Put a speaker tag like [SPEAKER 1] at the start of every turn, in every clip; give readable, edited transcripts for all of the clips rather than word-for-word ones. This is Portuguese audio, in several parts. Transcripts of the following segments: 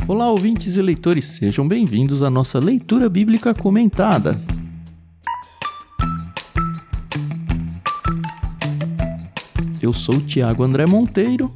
[SPEAKER 1] Olá, ouvintes e leitores, sejam bem-vindos à nossa leitura bíblica comentada. Eu sou o Thiago André Monteiro,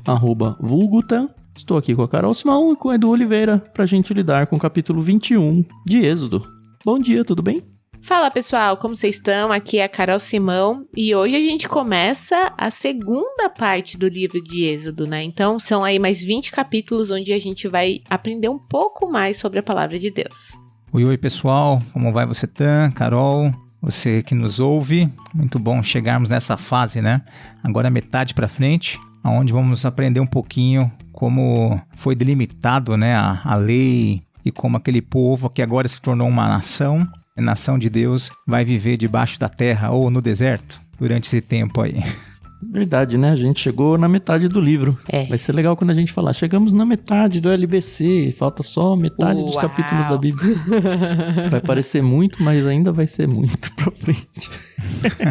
[SPEAKER 1] @vulgutan. Estou aqui com a Carol Simão e com o Edu Oliveira para a gente lidar com o capítulo 21 de Êxodo. Bom dia, tudo bem?
[SPEAKER 2] Fala pessoal, como vocês estão? Aqui é a Carol Simão e hoje a gente começa a segunda parte do livro de Êxodo, né? Então são aí mais 20 capítulos onde a gente vai aprender um pouco mais sobre a palavra de Deus.
[SPEAKER 3] Oi pessoal, como vai você, Tan, Carol, você que nos ouve? Muito bom chegarmos nessa fase, né? Agora metade para frente, onde vamos aprender um pouquinho como foi delimitado, né, a lei e como aquele povo que agora se tornou uma nação, a nação de Deus, vai viver debaixo da terra ou no deserto durante esse tempo aí.
[SPEAKER 1] Verdade, né? A gente chegou na metade do livro. Vai ser legal quando a gente falar, chegamos na metade do LBC, falta só metade dos capítulos da Bíblia. Vai parecer muito, mas ainda vai ser muito pra frente.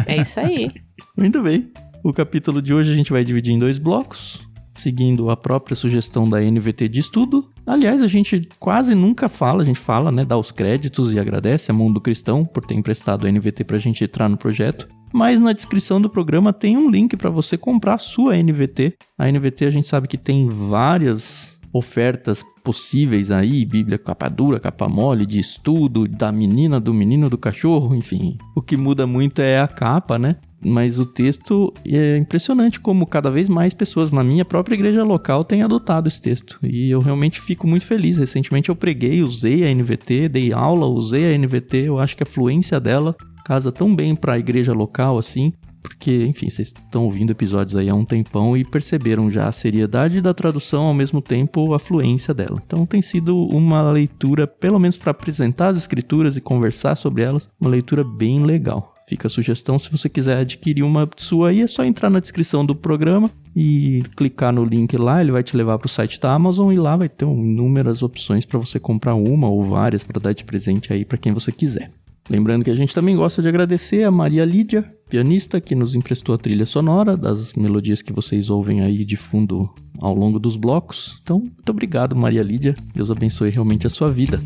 [SPEAKER 2] É isso aí.
[SPEAKER 1] Muito bem. O capítulo de hoje a gente vai dividir em 2 blocos, seguindo a própria sugestão da NVT de estudo. Aliás, a gente quase nunca fala, a gente fala, né, dá os créditos e agradece a Mundo Cristão por ter emprestado a NVT pra gente entrar no projeto. Mas na descrição do programa tem um link para você comprar a sua NVT. A NVT a gente sabe que tem várias ofertas possíveis aí, Bíblia capa dura, capa mole, de estudo, da menina, do menino, do cachorro, enfim. O que muda muito é a capa, né? Mas o texto é impressionante como cada vez mais pessoas na minha própria igreja local têm adotado esse texto. E eu realmente fico muito feliz. Recentemente eu preguei, usei a NVT, dei aula, usei a NVT. Eu acho que a fluência dela casa tão bem para a igreja local assim. Porque, enfim, vocês estão ouvindo episódios aí há um tempão e perceberam já a seriedade da tradução, ao mesmo tempo a fluência dela. Então tem sido uma leitura, pelo menos para apresentar as escrituras e conversar sobre elas, uma leitura bem legal. Fica a sugestão, se você quiser adquirir uma sua aí, é só entrar na descrição do programa e clicar no link lá, ele vai te levar para o site da Amazon e lá vai ter inúmeras opções para você comprar uma ou várias para dar de presente aí para quem você quiser. Lembrando que a gente também gosta de agradecer a Maria Lídia, pianista, que nos emprestou a trilha sonora das melodias que vocês ouvem aí de fundo ao longo dos blocos. Então, muito obrigado, Maria Lídia. Deus abençoe realmente a sua vida.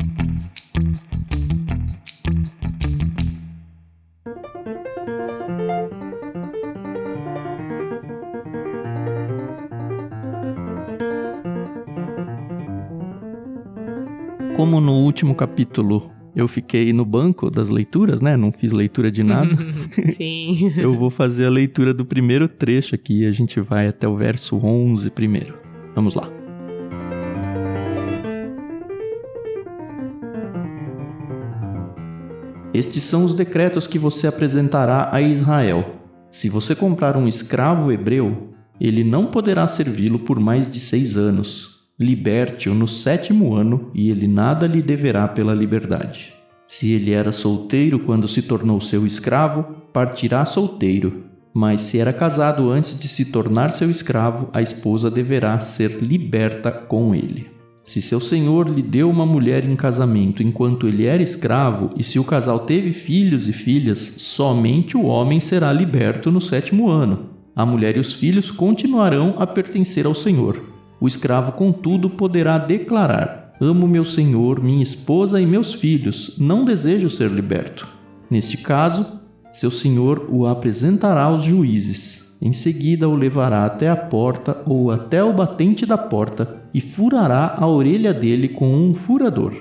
[SPEAKER 1] Como no último capítulo eu fiquei no banco das leituras, né? Não fiz leitura de nada.
[SPEAKER 2] Sim.
[SPEAKER 1] Eu vou fazer a leitura do primeiro trecho aqui. A gente vai até o verso 11 primeiro. Vamos lá. Estes são os decretos que você apresentará a Israel. Se você comprar um escravo hebreu, ele não poderá servi-lo por mais de 6 anos. Liberte-o no 7º ano e ele nada lhe deverá pela liberdade. Se ele era solteiro quando se tornou seu escravo, partirá solteiro. Mas se era casado antes de se tornar seu escravo, a esposa deverá ser liberta com ele. Se seu senhor lhe deu uma mulher em casamento enquanto ele era escravo, e se o casal teve filhos e filhas, somente o homem será liberto no 7º ano. A mulher e os filhos continuarão a pertencer ao senhor. O escravo, contudo, poderá declarar: amo meu senhor, minha esposa e meus filhos, não desejo ser liberto. Neste caso, seu senhor o apresentará aos juízes. Em seguida, o levará até a porta ou até o batente da porta e furará a orelha dele com um furador.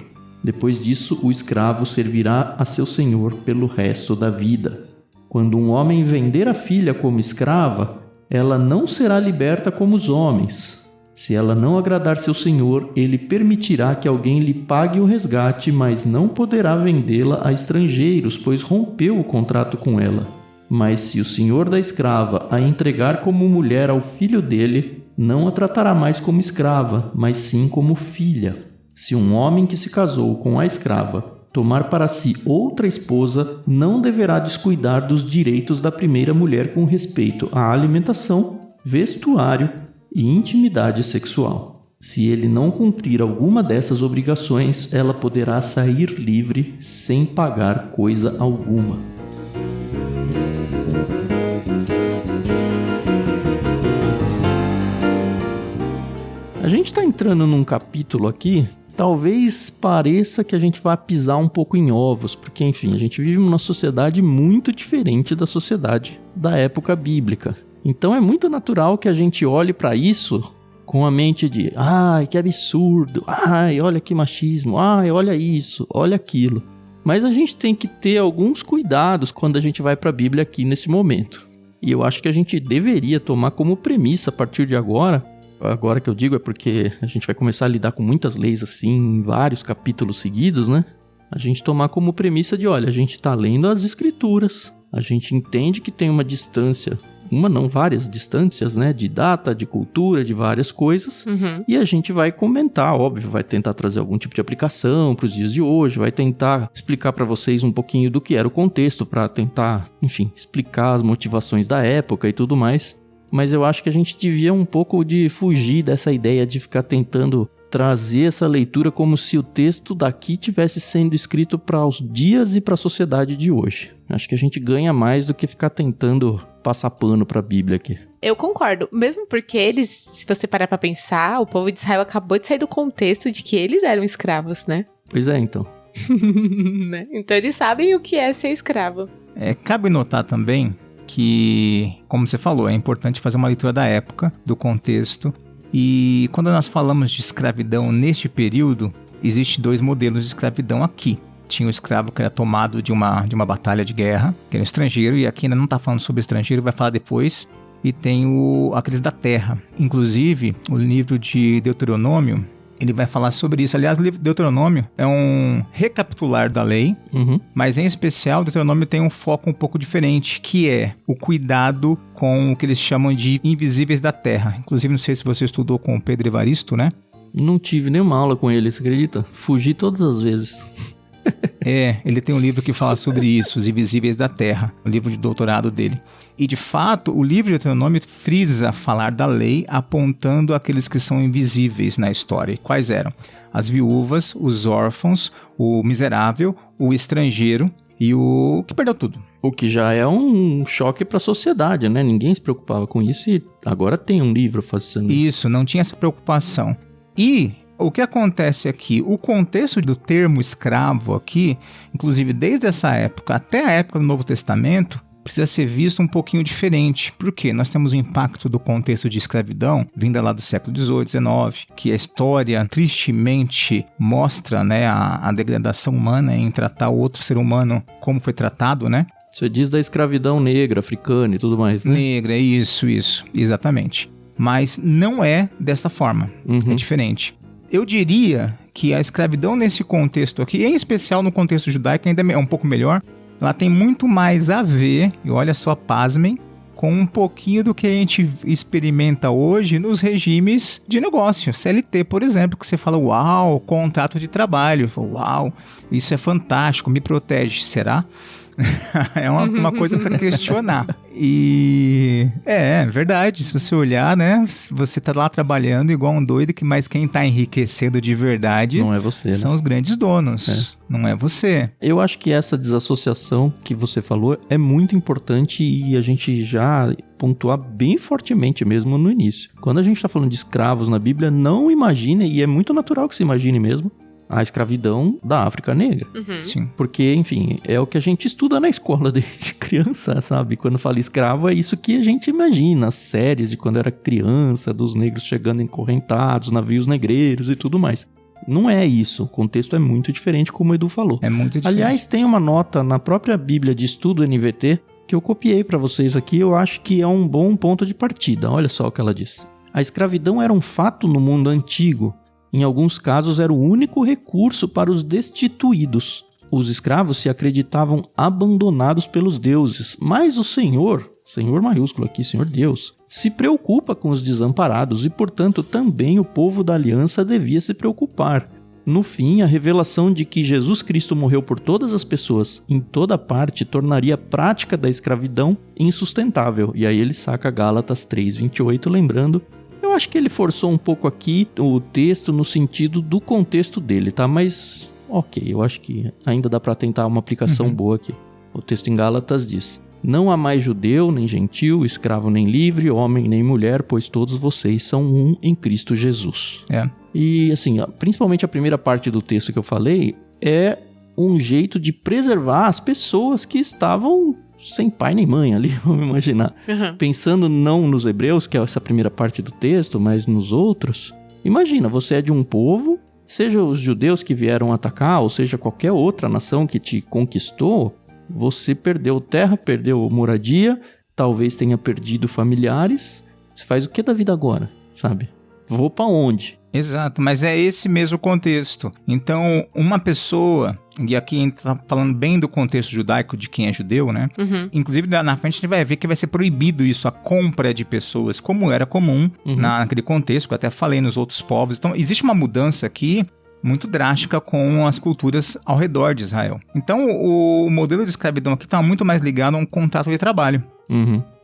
[SPEAKER 1] Depois disso, o escravo servirá a seu senhor pelo resto da vida. Quando um homem vender a filha como escrava, ela não será liberta como os homens. Se ela não agradar seu senhor, ele permitirá que alguém lhe pague o resgate, mas não poderá vendê-la a estrangeiros, pois rompeu o contrato com ela. Mas se o senhor da escrava a entregar como mulher ao filho dele, não a tratará mais como escrava, mas sim como filha. Se um homem que se casou com a escrava tomar para si outra esposa, não deverá descuidar dos direitos da primeira mulher com respeito à alimentação, vestuário e intimidade sexual. Se ele não cumprir alguma dessas obrigações, ela poderá sair livre sem pagar coisa alguma. A gente está entrando num capítulo aqui talvez pareça que a gente vai pisar um pouco em ovos, porque, enfim, a gente vive numa sociedade muito diferente da sociedade da época bíblica. Então é muito natural que a gente olhe para isso com a mente de ai, que absurdo, ai, olha que machismo, ai, olha isso, olha aquilo. Mas a gente tem que ter alguns cuidados quando a gente vai para a Bíblia aqui nesse momento. E eu acho que a gente deveria tomar como premissa a partir de agora que eu digo é porque a gente vai começar a lidar com muitas leis assim, em vários capítulos seguidos, né? A gente tomar como premissa de, olha, a gente está lendo as escrituras, a gente entende que tem uma distância, várias distâncias, né? De data, de cultura, de várias coisas. E a gente vai comentar, óbvio, vai tentar trazer algum tipo de aplicação para os dias de hoje, vai tentar explicar para vocês um pouquinho do que era o contexto, para tentar, enfim, explicar as motivações da época e tudo mais. Mas eu acho que a gente devia um pouco de fugir dessa ideia de ficar tentando trazer essa leitura como se o texto daqui tivesse sendo escrito para os dias e para a sociedade de hoje. Acho que a gente ganha mais do que ficar tentando passar pano para a Bíblia aqui.
[SPEAKER 2] Eu concordo, mesmo porque eles, se você parar para pensar, o povo de Israel acabou de sair do contexto de que eles eram escravos, né?
[SPEAKER 1] Pois é, então.
[SPEAKER 2] Né? Então eles sabem o que é ser escravo.
[SPEAKER 3] Cabe notar também que, como você falou, é importante fazer uma leitura da época, do contexto. E quando nós falamos de escravidão neste período, existem 2 modelos de escravidão aqui. Tinha o escravo que era tomado de uma batalha de guerra, que era um estrangeiro, e aqui ainda não está falando sobre estrangeiro, vai falar depois. E tem aqueles da terra. Inclusive, o livro de Deuteronômio, ele vai falar sobre isso. Aliás, o livro de Deuteronômio é um recapitular da lei, mas em especial o Deuteronômio tem um foco um pouco diferente, que é o cuidado com o que eles chamam de invisíveis da terra. Inclusive, não sei se você estudou com o Pedro Evaristo, né?
[SPEAKER 1] Não tive nenhuma aula com ele, você acredita? Fugi todas as vezes.
[SPEAKER 3] Ele tem um livro que fala sobre isso, Os Invisíveis da Terra, o livro de doutorado dele. E, de fato, o livro de Deuteronômio frisa falar da lei apontando aqueles que são invisíveis na história. Quais eram? As viúvas, os órfãos, o miserável, o estrangeiro e o que perdeu tudo.
[SPEAKER 1] O que já é um choque para a sociedade, né? Ninguém se preocupava com isso e agora tem um livro fazendo
[SPEAKER 3] isso. Não tinha essa preocupação. E o que acontece aqui? O contexto do termo escravo aqui, inclusive desde essa época até a época do Novo Testamento, precisa ser visto um pouquinho diferente. Por quê? Nós temos o impacto do contexto de escravidão, vinda lá do século XVIII, XIX, que a história tristemente mostra, né, a degradação humana em tratar o outro ser humano como foi tratado, né?
[SPEAKER 1] Você diz da escravidão negra, africana e tudo mais, né?
[SPEAKER 3] Negra, isso, exatamente. Mas não é dessa forma, é diferente. Eu diria que a escravidão nesse contexto aqui, em especial no contexto judaico, ainda é um pouco melhor. Ela tem muito mais a ver, e olha só, pasmem, com um pouquinho do que a gente experimenta hoje nos regimes de negócio. CLT, por exemplo, que você fala, uau, contrato de trabalho. Uau, isso é fantástico, me protege. Será? É uma coisa para questionar. E é verdade, se você olhar, né, você tá lá trabalhando igual um doido, mas quem tá enriquecendo de verdade
[SPEAKER 1] não é você,
[SPEAKER 3] são
[SPEAKER 1] né?
[SPEAKER 3] os grandes donos, não é você.
[SPEAKER 1] Eu acho que essa desassociação que você falou é muito importante e a gente já pontuar bem fortemente mesmo no início. Quando a gente está falando de escravos na Bíblia, não imagine, e é muito natural que se imagine mesmo, a escravidão da África Negra.
[SPEAKER 3] Sim.
[SPEAKER 1] Porque, enfim, é o que a gente estuda na escola desde criança, sabe? Quando fala escravo, é isso que a gente imagina, as séries de quando era criança, dos negros chegando encorrentados, navios negreiros e tudo mais. Não é isso, o contexto é muito diferente, como o Edu falou.
[SPEAKER 3] É muito diferente.
[SPEAKER 1] Aliás, tem uma nota na própria Bíblia de Estudo NVT que eu copiei para vocês aqui, eu acho que é um bom ponto de partida. Olha só o que ela diz. A escravidão era um fato no mundo antigo. Em alguns casos era o único recurso para os destituídos. Os escravos se acreditavam abandonados pelos deuses, mas o Senhor maiúsculo aqui, Senhor Deus, se preocupa com os desamparados e, portanto, também o povo da aliança devia se preocupar. No fim, a revelação de que Jesus Cristo morreu por todas as pessoas, em toda parte, tornaria a prática da escravidão insustentável. E aí ele saca Gálatas 3:28, lembrando. Eu acho que ele forçou um pouco aqui o texto no sentido do contexto dele, tá? Mas, ok, eu acho que ainda dá para tentar uma aplicação boa aqui. O texto em Gálatas diz: não há mais judeu, nem gentil, escravo nem livre, homem nem mulher, pois todos vocês são um em Cristo Jesus. E assim, principalmente a primeira parte do texto que eu falei é um jeito de preservar as pessoas que estavam sem pai nem mãe ali, vamos imaginar. Pensando não nos hebreus, que é essa primeira parte do texto, mas nos outros. Imagina, você é de um povo, seja os judeus que vieram atacar, ou seja qualquer outra nação que te conquistou, você perdeu terra, perdeu moradia, talvez tenha perdido familiares. Você faz o que da vida agora, sabe? Vou pra onde?
[SPEAKER 3] Exato, mas é esse mesmo contexto. Então, uma pessoa, e aqui a gente tá falando bem do contexto judaico de quem é judeu, né? Inclusive, na frente a gente vai ver que vai ser proibido isso, a compra de pessoas, como era comum naquele contexto, que eu até falei nos outros povos. Então, existe uma mudança aqui muito drástica com as culturas ao redor de Israel. Então, o modelo de escravidão aqui está muito mais ligado a um contrato de trabalho.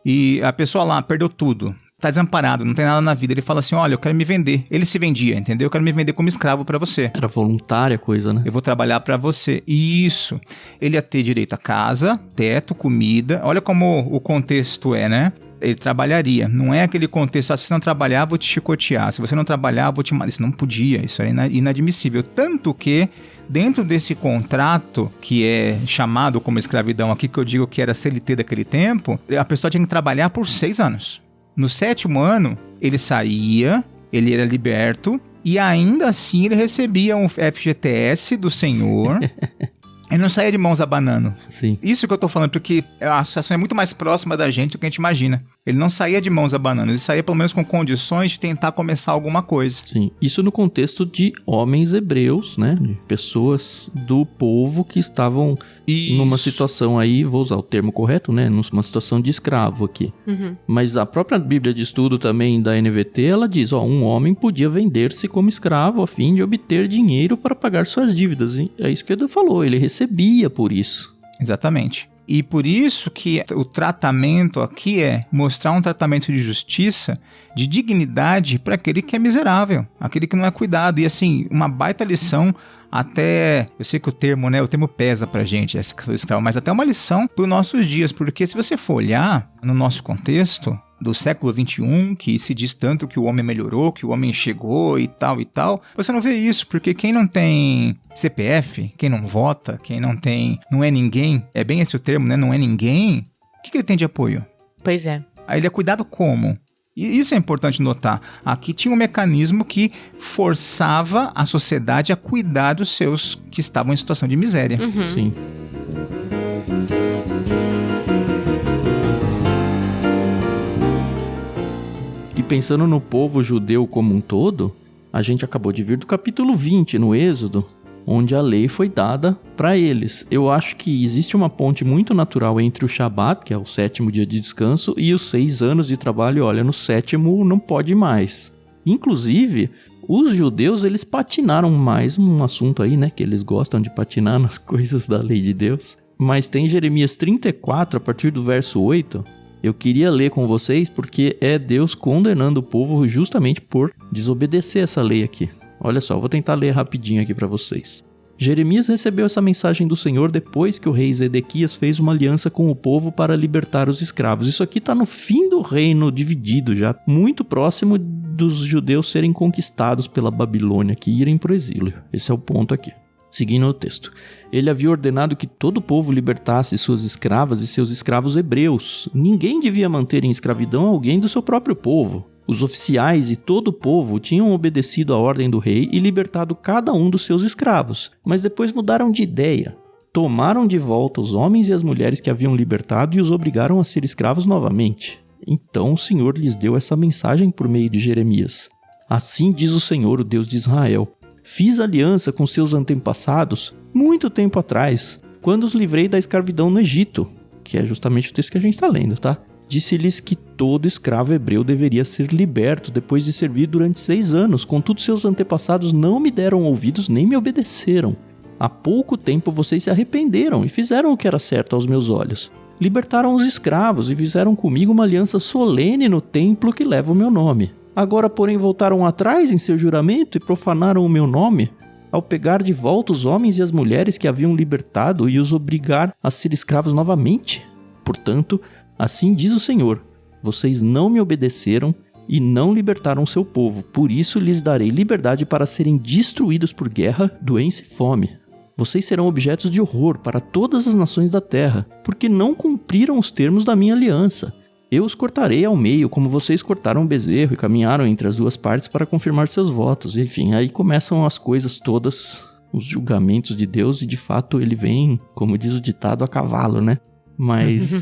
[SPEAKER 3] E a pessoa lá perdeu tudo. Tá desamparado, não tem nada na vida. Ele fala assim, olha, eu quero me vender. Ele se vendia, entendeu? Eu quero me vender como escravo pra você.
[SPEAKER 1] Era voluntária a coisa, né?
[SPEAKER 3] Eu vou trabalhar pra você. Isso. Ele ia ter direito a casa, teto, comida. Olha como o contexto é, né? Ele trabalharia. Não é aquele contexto, se você não trabalhar, vou te chicotear. Se você não trabalhar, vou te matar. Isso não podia, isso era inadmissível. Tanto que, dentro desse contrato, que é chamado como escravidão aqui, que eu digo que era CLT daquele tempo, a pessoa tinha que trabalhar por 6 anos. No 7º ano, ele saía, ele era liberto, e ainda assim ele recebia um FGTS do senhor. Ele não saía de mãos abanando.
[SPEAKER 1] Sim.
[SPEAKER 3] Isso que eu tô falando, porque a situação é muito mais próxima da gente do que a gente imagina. Ele não saía de mãos abanando, ele saía pelo menos com condições de tentar começar alguma coisa.
[SPEAKER 1] Sim, isso no contexto de homens hebreus, né? De pessoas do povo que estavam numa situação aí, vou usar o termo correto, né? Numa situação de escravo aqui. Mas a própria Bíblia de Estudo também da NVT, ela diz, um homem podia vender-se como escravo a fim de obter dinheiro para pagar suas dívidas. E é isso que ele falou, ele recebia por isso.
[SPEAKER 3] Exatamente. E por isso que o tratamento aqui é mostrar um tratamento de justiça, de dignidade para aquele que é miserável, aquele que não é cuidado. E assim, uma baita lição, até, eu sei que o termo pesa pra gente, essa questão do escravo, mas até uma lição para os nossos dias, porque se você for olhar no nosso contexto do século XXI, que se diz tanto que o homem melhorou, que o homem chegou e tal, você não vê isso, porque quem não tem CPF, quem não vota, quem não é ninguém, é bem esse o termo, né? Não é ninguém, o que ele tem de apoio?
[SPEAKER 2] Pois é.
[SPEAKER 3] Aí ele é cuidado como? E isso é importante notar. Aqui tinha um mecanismo que forçava a sociedade a cuidar dos seus que estavam em situação de miséria.
[SPEAKER 1] Sim. E pensando no povo judeu como um todo, a gente acabou de vir do capítulo 20 no Êxodo, onde a lei foi dada para eles. Eu acho que existe uma ponte muito natural entre o Shabat, que é o 7º dia de descanso, e os 6 anos de trabalho. Olha, no 7º não pode mais. Inclusive, os judeus, eles patinaram mais, um assunto aí, né, que eles gostam de patinar nas coisas da lei de Deus. Mas tem Jeremias 34, a partir do verso 8, eu queria ler com vocês, porque é Deus condenando o povo justamente por desobedecer essa lei aqui. Olha só, vou tentar ler rapidinho aqui para vocês. Jeremias recebeu essa mensagem do Senhor depois que o rei Zedequias fez uma aliança com o povo para libertar os escravos. Isso aqui está no fim do reino dividido, já muito próximo dos judeus serem conquistados pela Babilônia, que irem para o exílio. Esse é o ponto aqui. Seguindo o texto. Ele havia ordenado que todo o povo libertasse suas escravas e seus escravos hebreus. Ninguém devia manter em escravidão alguém do seu próprio povo. Os oficiais e todo o povo tinham obedecido à ordem do rei e libertado cada um dos seus escravos, mas depois mudaram de ideia. Tomaram de volta os homens e as mulheres que haviam libertado e os obrigaram a ser escravos novamente. Então o Senhor lhes deu essa mensagem por meio de Jeremias. Assim diz o Senhor, o Deus de Israel. Fiz aliança com seus antepassados muito tempo atrás, quando os livrei da escravidão no Egito, que é justamente o texto que a gente está lendo, tá? Disse-lhes que todo escravo hebreu deveria ser liberto depois de servir durante 6 anos. Contudo, seus antepassados não me deram ouvidos nem me obedeceram. Há pouco tempo vocês se arrependeram e fizeram o que era certo aos meus olhos. Libertaram os escravos e fizeram comigo uma aliança solene no templo que leva o meu nome. Agora, porém, voltaram atrás em seu juramento e profanaram o meu nome, ao pegar de volta os homens e as mulheres que haviam libertado e os obrigar a ser escravos novamente. Portanto, assim diz o Senhor, vocês não me obedeceram e não libertaram seu povo. Por isso lhes darei liberdade para serem destruídos por guerra, doença e fome. Vocês serão objetos de horror para todas as nações da terra, porque não cumpriram os termos da minha aliança. Eu os cortarei ao meio, como vocês cortaram o bezerro e caminharam entre as duas partes para confirmar seus votos. Enfim, aí começam as coisas todas, os julgamentos de Deus, e de fato ele vem, como diz o ditado, a cavalo, né? Mas,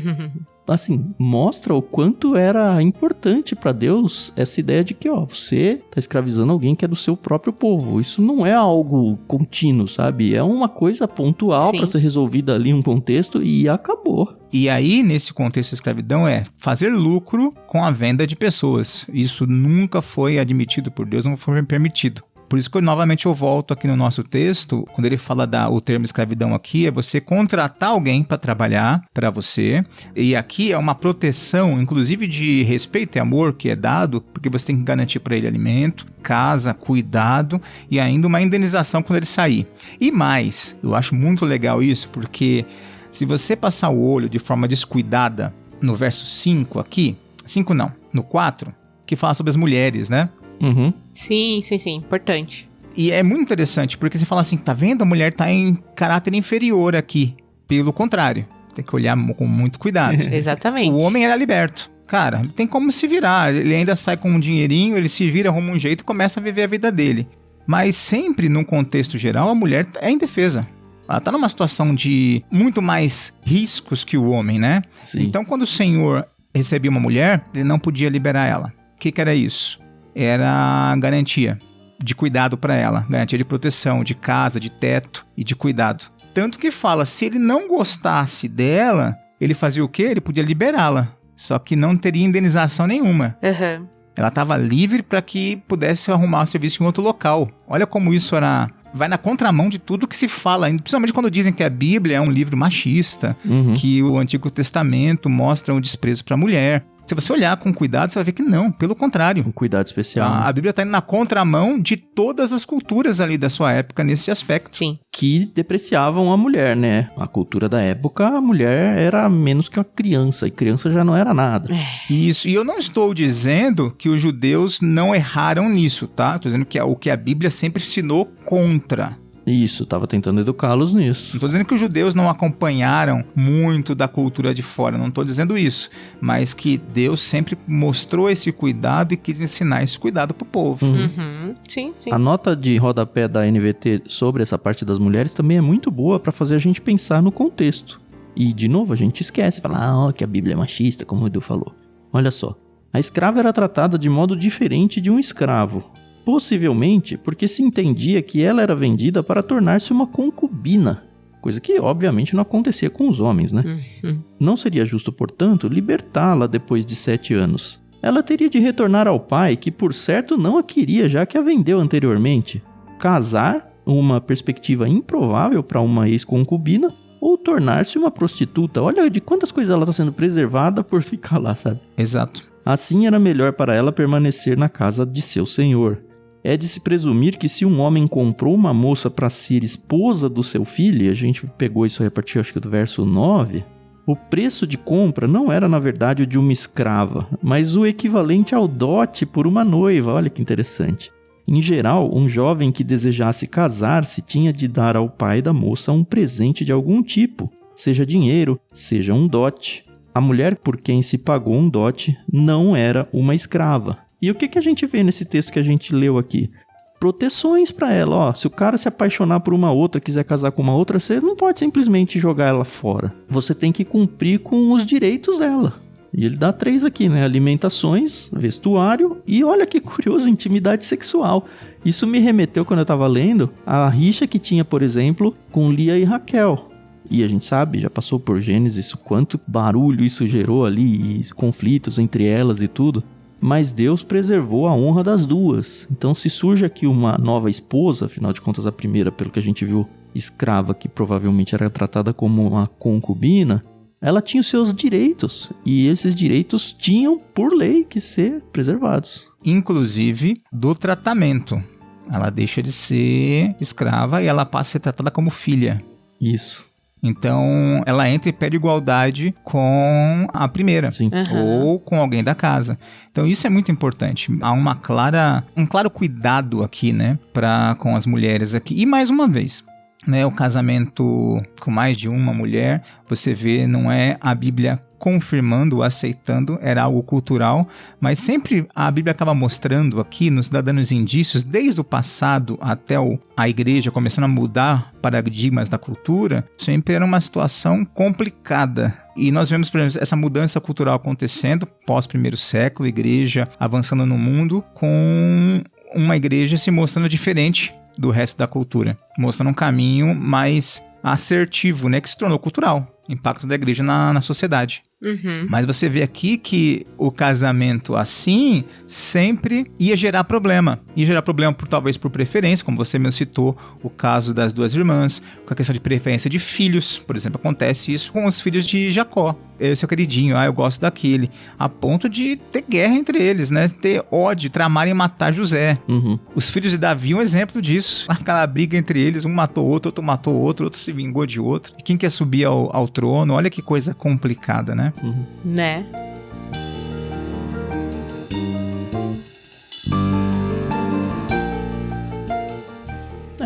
[SPEAKER 1] assim, mostra o quanto era importante para Deus essa ideia de que, você tá escravizando alguém que é do seu próprio povo. Isso não é algo contínuo, sabe? É uma coisa pontual para ser resolvida ali em um contexto e acabou.
[SPEAKER 3] E aí, nesse contexto de escravidão, é fazer lucro com a venda de pessoas. Isso nunca foi admitido por Deus, não foi permitido. Por isso que novamente eu volto aqui no nosso texto, quando ele fala o termo escravidão aqui, é você contratar alguém para trabalhar para você. E aqui é uma proteção, inclusive de respeito e amor que é dado, porque você tem que garantir para ele alimento, casa, cuidado e ainda uma indenização quando ele sair. E mais, eu acho muito legal isso, porque se você passar o olho de forma descuidada no verso 5 aqui, 5 não, no 4, que fala sobre as mulheres, né?
[SPEAKER 1] Uhum.
[SPEAKER 2] Sim, importante.
[SPEAKER 3] E é muito interessante, porque você fala assim, tá vendo? A mulher tá em caráter inferior aqui. Pelo contrário, tem que olhar com muito cuidado.
[SPEAKER 2] Exatamente.
[SPEAKER 3] O homem era liberto. Cara, tem como se virar. Ele ainda sai com um dinheirinho, ele se vira, arruma um jeito e começa a viver a vida dele. Mas sempre, num contexto geral, a mulher é indefesa. Ela tá numa situação de muito mais riscos que o homem, né?
[SPEAKER 1] Sim.
[SPEAKER 3] Então, quando o Senhor recebia uma mulher, ele não podia liberar ela. O que era isso? Era garantia de cuidado para ela, garantia de proteção, de casa, de teto e de cuidado. Tanto que fala, se ele não gostasse dela, ele fazia o quê? Ele podia liberá-la, só que não teria indenização nenhuma.
[SPEAKER 2] Uhum.
[SPEAKER 3] Ela estava livre para que pudesse arrumar o serviço em outro local. Olha como isso vai na contramão de tudo que se fala, principalmente quando dizem que a Bíblia é um livro machista, que o Antigo Testamento mostra um desprezo para a mulher. Se você olhar com cuidado, você vai ver que não, pelo contrário.
[SPEAKER 1] Um cuidado especial.
[SPEAKER 3] A Bíblia está indo na contramão de todas as culturas ali da sua época nesse aspecto.
[SPEAKER 2] Sim.
[SPEAKER 1] Que depreciavam a mulher, né? A cultura da época, a mulher era menos que uma criança, e criança já não era nada.
[SPEAKER 3] Isso, e eu não estou dizendo que os judeus não erraram nisso, tá? Estou dizendo que é o que a Bíblia sempre ensinou contra.
[SPEAKER 1] Isso, tava tentando educá-los nisso.
[SPEAKER 3] Não estou dizendo que os judeus não acompanharam muito da cultura de fora, não estou dizendo isso. Mas que Deus sempre mostrou esse cuidado e quis ensinar esse cuidado pro povo.
[SPEAKER 2] Uhum. Sim.
[SPEAKER 1] A nota de rodapé da NVT sobre essa parte das mulheres também é muito boa para fazer a gente pensar no contexto. E, de novo, a gente esquece, fala, que a Bíblia é machista, como o Edu falou. Olha só, a escrava era tratada de modo diferente de um escravo. Possivelmente porque se entendia que ela era vendida para tornar-se uma concubina, coisa que obviamente não acontecia com os homens, né? Não seria justo, portanto, libertá-la depois de 7 anos. Ela teria de retornar ao pai, que por certo não a queria, já que a vendeu anteriormente. Casar, uma perspectiva improvável para uma ex-concubina, ou tornar-se uma prostituta. Olha de quantas coisas ela está sendo preservada por ficar lá, sabe?
[SPEAKER 3] Exato.
[SPEAKER 1] Assim era melhor para ela permanecer na casa de seu senhor. É de se presumir que se um homem comprou uma moça para ser esposa do seu filho, e a gente pegou isso aí a partir, acho que do verso 9, o preço de compra não era na verdade o de uma escrava, mas o equivalente ao dote por uma noiva. Olha que interessante. Em geral, um jovem que desejasse casar-se tinha de dar ao pai da moça um presente de algum tipo, seja dinheiro, seja um dote. A mulher por quem se pagou um dote não era uma escrava. E o que a gente vê nesse texto que a gente leu aqui? Proteções para ela, se o cara se apaixonar por uma outra, quiser casar com uma outra, você não pode simplesmente jogar ela fora. Você tem que cumprir com os direitos dela. E ele dá 3 aqui, né? Alimentações, vestuário e olha que curioso, intimidade sexual. Isso me remeteu, quando eu estava lendo, a rixa que tinha, por exemplo, com Lia e Raquel. E a gente sabe, já passou por Gênesis, quanto barulho isso gerou ali, e conflitos entre elas e tudo. Mas Deus preservou a honra das duas. Então se surge aqui uma nova esposa, afinal de contas a primeira, pelo que a gente viu, escrava, que provavelmente era tratada como uma concubina, ela tinha os seus direitos. E esses direitos tinham, por lei, que ser preservados.
[SPEAKER 3] Inclusive do tratamento. Ela deixa de ser escrava e ela passa a ser tratada como filha.
[SPEAKER 1] Isso.
[SPEAKER 3] Então, ela entra e pede igualdade com a primeira.
[SPEAKER 1] Sim.
[SPEAKER 3] Ou com alguém da casa. Então, isso é muito importante. Há um claro cuidado aqui, né? Com as mulheres aqui. E mais uma vez, né? O casamento com mais de uma mulher, você vê, não é a Bíblia confirmando, aceitando, era algo cultural, mas sempre a Bíblia acaba mostrando aqui, nos dando os indícios, desde o passado até a igreja começando a mudar paradigmas da cultura, sempre era uma situação complicada. E nós vemos, por exemplo, essa mudança cultural acontecendo pós-primeiro século, igreja avançando no mundo, com uma igreja se mostrando diferente do resto da cultura, mostrando um caminho mais assertivo, né, que se tornou cultural. Impacto da igreja na sociedade. Mas você vê aqui que o casamento assim sempre ia gerar problema. Ia gerar problema talvez por preferência, como você mesmo citou, o caso das duas irmãs, com a questão de preferência de filhos. Por exemplo, acontece isso com os filhos de Jacó. Esse é o queridinho, eu gosto daquele. A ponto de ter guerra entre eles, né? Ter ódio, tramarem e matar José. Os filhos de Davi, um exemplo disso. Aquela briga entre eles, um matou outro matou outro se vingou de outro. E quem quer subir ao trono? Olha que coisa complicada, né?
[SPEAKER 2] Né?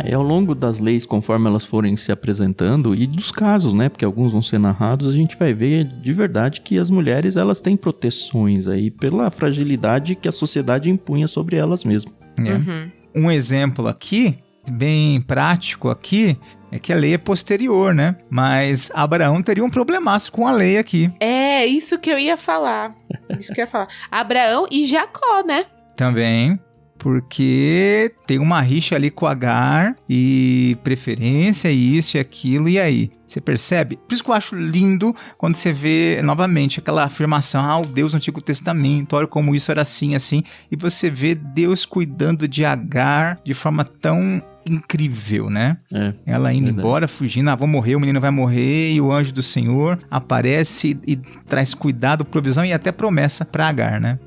[SPEAKER 1] E ao longo das leis, conforme elas forem se apresentando, e dos casos, né, porque alguns vão ser narrados, a gente vai ver de verdade que as mulheres, elas têm proteções aí pela fragilidade que a sociedade impunha sobre elas mesmas.
[SPEAKER 3] Um exemplo aqui, bem prático aqui, é que a lei é posterior, né? Mas Abraão teria um problemaço com a lei aqui.
[SPEAKER 2] É, isso que eu ia falar. Abraão e Jacó, né?
[SPEAKER 3] Também, porque tem uma rixa ali com Agar e preferência, e isso e aquilo, e aí? Você percebe? Por isso que eu acho lindo quando você vê novamente aquela afirmação, o Deus do Antigo Testamento, olha como isso era assim, assim, e você vê Deus cuidando de Agar de forma tão incrível, né? Ela indo embora, fugindo, vou morrer, o menino vai morrer, e o anjo do Senhor aparece e traz cuidado, provisão e até promessa pra Agar, né?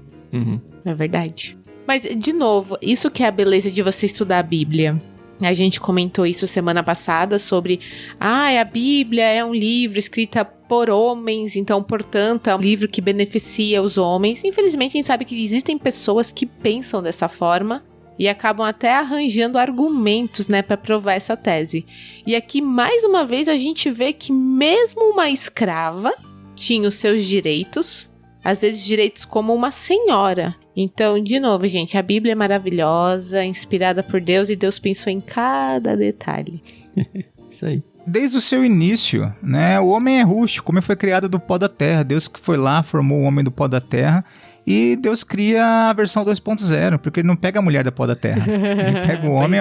[SPEAKER 2] É verdade. Mas, de novo, isso que é a beleza de você estudar a Bíblia. A gente comentou isso semana passada sobre a Bíblia é um livro escrito por homens, então, portanto, é um livro que beneficia os homens. Infelizmente, a gente sabe que existem pessoas que pensam dessa forma e acabam até arranjando argumentos, né, para provar essa tese. E aqui, mais uma vez, a gente vê que mesmo uma escrava tinha os seus direitos, às vezes direitos como uma senhora. Então, de novo, gente, a Bíblia é maravilhosa, inspirada por Deus, e Deus pensou em cada detalhe.
[SPEAKER 1] Isso aí.
[SPEAKER 3] Desde o seu início, né? O homem é rústico, o homem foi criado do pó da terra. Deus que foi lá, formou o homem do pó da terra. E Deus cria a versão 2.0, porque ele não pega a mulher do pó da terra. Ele pega o homem,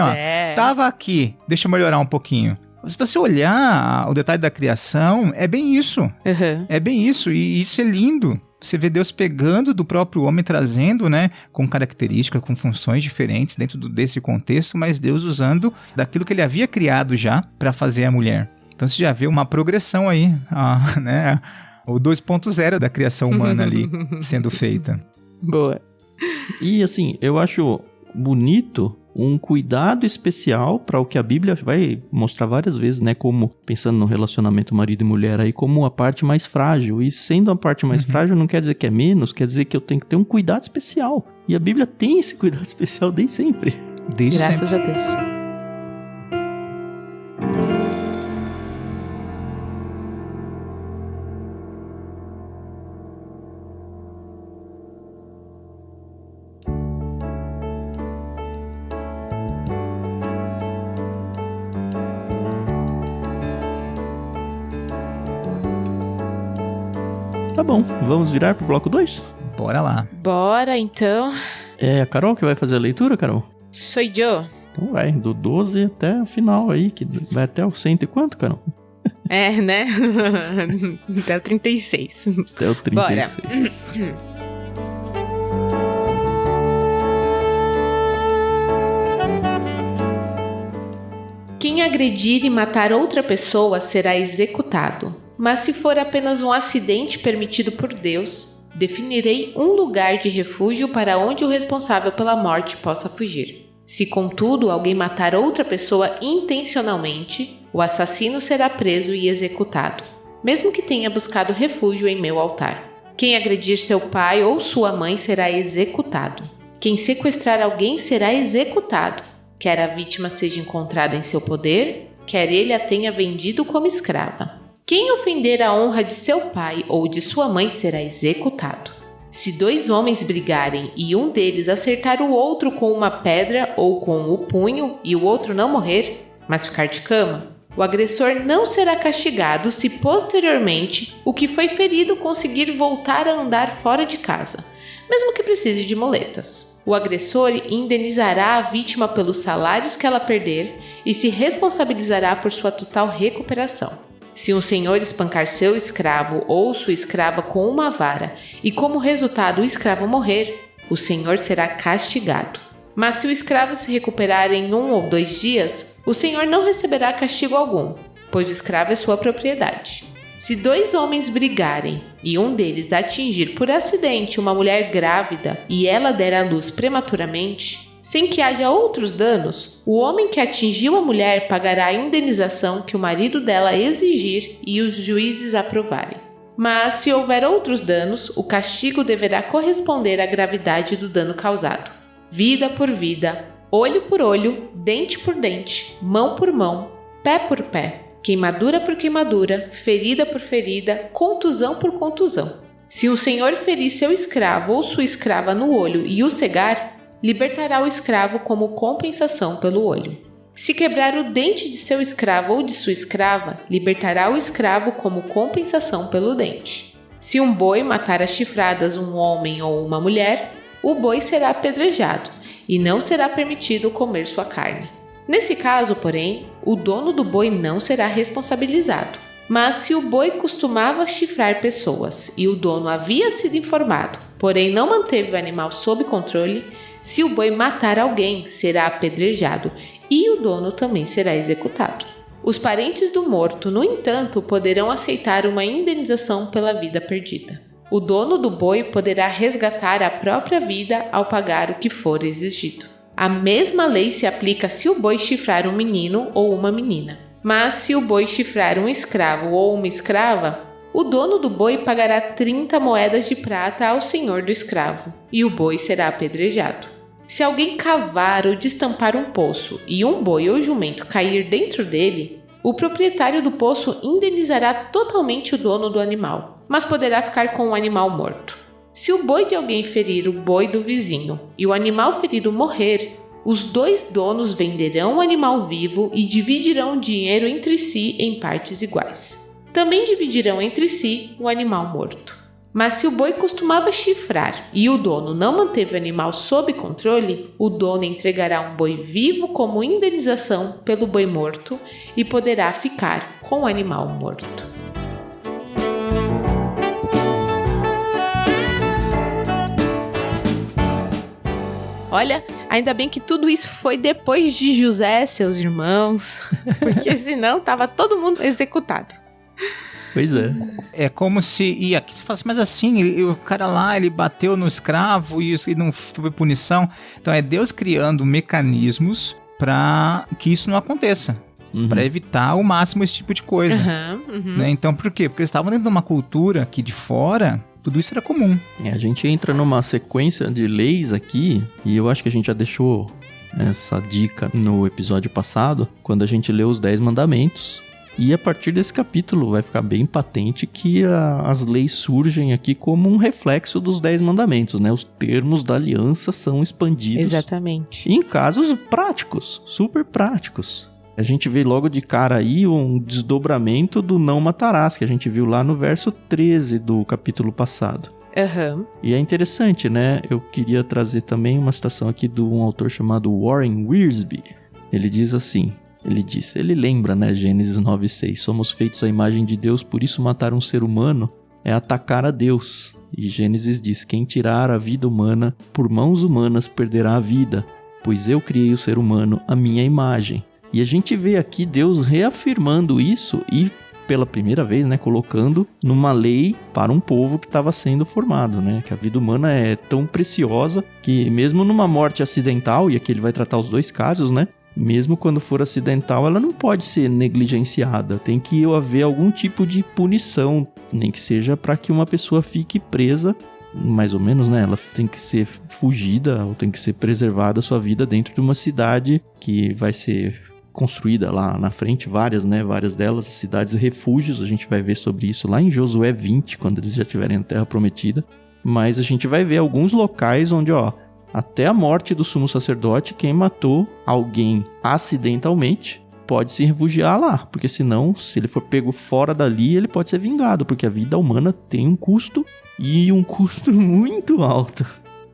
[SPEAKER 3] tava aqui, deixa eu melhorar um pouquinho. Se você olhar o detalhe da criação, é bem isso. É bem isso, e isso é lindo. Você vê Deus pegando do próprio homem, trazendo, né, com características, com funções diferentes dentro desse contexto, mas Deus usando daquilo que ele havia criado já para fazer a mulher. Então você já vê uma progressão aí, né, o 2.0 da criação humana ali sendo feita.
[SPEAKER 2] Boa.
[SPEAKER 1] E assim, eu acho bonito um cuidado especial para o que a Bíblia vai mostrar várias vezes, né? Como, pensando no relacionamento marido e mulher aí, como a parte mais frágil. E sendo a parte mais frágil não quer dizer que é menos, quer dizer que eu tenho que ter um cuidado especial. E a Bíblia tem esse cuidado especial desde sempre.
[SPEAKER 2] Graças a Deus.
[SPEAKER 1] Tá bom, vamos virar pro bloco 2?
[SPEAKER 3] Bora lá.
[SPEAKER 2] Bora, então.
[SPEAKER 1] É a Carol que vai fazer a leitura, Carol?
[SPEAKER 2] Sou eu.
[SPEAKER 1] Então vai, do 12 até o final aí, que vai até o 100 e quanto, Carol?
[SPEAKER 2] É, né? Até o 36.
[SPEAKER 1] Até o 36.
[SPEAKER 2] Bora. Quem agredir e matar outra pessoa será executado. Mas se for apenas um acidente permitido por Deus, definirei um lugar de refúgio para onde o responsável pela morte possa fugir. Se, contudo, alguém matar outra pessoa intencionalmente, o assassino será preso e executado, mesmo que tenha buscado refúgio em meu altar. Quem agredir seu pai ou sua mãe será executado. Quem sequestrar alguém será executado, quer a vítima seja encontrada em seu poder, quer ele a tenha vendido como escrava. Quem ofender a honra de seu pai ou de sua mãe será executado. Se 2 homens brigarem e um deles acertar o outro com uma pedra ou com o punho e o outro não morrer, mas ficar de cama, o agressor não será castigado se posteriormente o que foi ferido conseguir voltar a andar fora de casa, mesmo que precise de muletas. O agressor indenizará a vítima pelos salários que ela perder e se responsabilizará por sua total recuperação. Se um senhor espancar seu escravo ou sua escrava com uma vara e como resultado o escravo morrer, o senhor será castigado. Mas se o escravo se recuperar em 1 ou 2 dias, o senhor não receberá castigo algum, pois o escravo é sua propriedade. Se 2 homens brigarem e um deles atingir por acidente uma mulher grávida e ela der à luz prematuramente, sem que haja outros danos, o homem que atingiu a mulher pagará a indenização que o marido dela exigir e os juízes aprovarem. Mas se houver outros danos, o castigo deverá corresponder à gravidade do dano causado. Vida por vida, olho por olho, dente por dente, mão por mão, pé por pé, queimadura por queimadura, ferida por ferida, contusão por contusão. Se o senhor ferir seu escravo ou sua escrava no olho e o cegar, libertará o escravo como compensação pelo olho. Se quebrar o dente de seu escravo ou de sua escrava, libertará o escravo como compensação pelo dente. Se um boi matar a chifradas um homem ou uma mulher, o boi será apedrejado e não será permitido comer sua carne. Nesse caso, porém, o dono do boi não será responsabilizado. Mas se o boi costumava chifrar pessoas e o dono havia sido informado, porém não manteve o animal sob controle, se o boi matar alguém, será apedrejado e o dono também será executado. Os parentes do morto, no entanto, poderão aceitar uma indenização pela vida perdida. O dono do boi poderá resgatar a própria vida ao pagar o que for exigido. A mesma lei se aplica se o boi chifrar um menino ou uma menina. Mas se o boi chifrar um escravo ou uma escrava, o dono do boi pagará 30 moedas de prata ao senhor do escravo, e o boi será apedrejado. Se alguém cavar ou destampar um poço e um boi ou jumento cair dentro dele, o proprietário do poço indenizará totalmente o dono do animal, mas poderá ficar com o animal morto. Se o boi de alguém ferir o boi do vizinho e o animal ferido morrer, os 2 donos venderão o animal vivo e dividirão o dinheiro entre si em partes iguais. Também dividirão entre si o animal morto. Mas se o boi costumava chifrar e o dono não manteve o animal sob controle, o dono entregará um boi vivo como indenização pelo boi morto e poderá ficar com o animal morto. Olha, ainda bem que tudo isso foi depois de José, seus irmãos, porque senão tava todo mundo executado.
[SPEAKER 1] Pois é.
[SPEAKER 3] É como se... E aqui você fala assim, mas assim, o cara lá, ele bateu no escravo e isso não foi punição. Então é Deus criando mecanismos para que isso não aconteça. Para evitar ao máximo esse tipo de coisa. Né? Então por quê? Porque eles estavam dentro de uma cultura que de fora... Tudo isso era comum.
[SPEAKER 1] A gente entra numa sequência de leis aqui, e eu acho que a gente já deixou essa dica no episódio passado, quando a gente lê os 10 mandamentos. E a partir desse capítulo vai ficar bem patente que as leis surgem aqui como um reflexo dos 10 mandamentos, né? Os termos da aliança são expandidos.
[SPEAKER 2] Exatamente.
[SPEAKER 1] Em casos práticos, super práticos. A gente vê logo de cara aí um desdobramento do não matarás, que a gente viu lá no verso 13 do capítulo passado. E é interessante, né? Eu queria trazer também uma citação aqui de um autor chamado Warren Wiersbe. Ele diz assim, ele lembra, né, Gênesis 9:6, somos feitos à imagem de Deus, por isso matar um ser humano é atacar a Deus. E Gênesis diz, quem tirar a vida humana por mãos humanas perderá a vida, pois eu criei o ser humano à minha imagem. E a gente vê aqui Deus reafirmando isso e pela primeira vez, né, colocando numa lei para um povo que estava sendo formado, né, que a vida humana é tão preciosa que mesmo numa morte acidental, e aqui ele vai tratar os dois casos, né, mesmo quando for acidental, ela não pode ser negligenciada, tem que haver algum tipo de punição, nem que seja para que uma pessoa fique presa, mais ou menos, né, ela tem que ser fugida ou tem que ser preservada a sua vida dentro de uma cidade que vai ser construída lá na frente, várias delas, cidades refúgios, a gente vai ver sobre isso lá em Josué 20, quando eles já estiverem na Terra Prometida, mas a gente vai ver alguns locais onde, até a morte do sumo sacerdote, quem matou alguém acidentalmente pode se refugiar lá, porque senão, se ele for pego fora dali, ele pode ser vingado, porque a vida humana tem um custo, e um custo muito alto.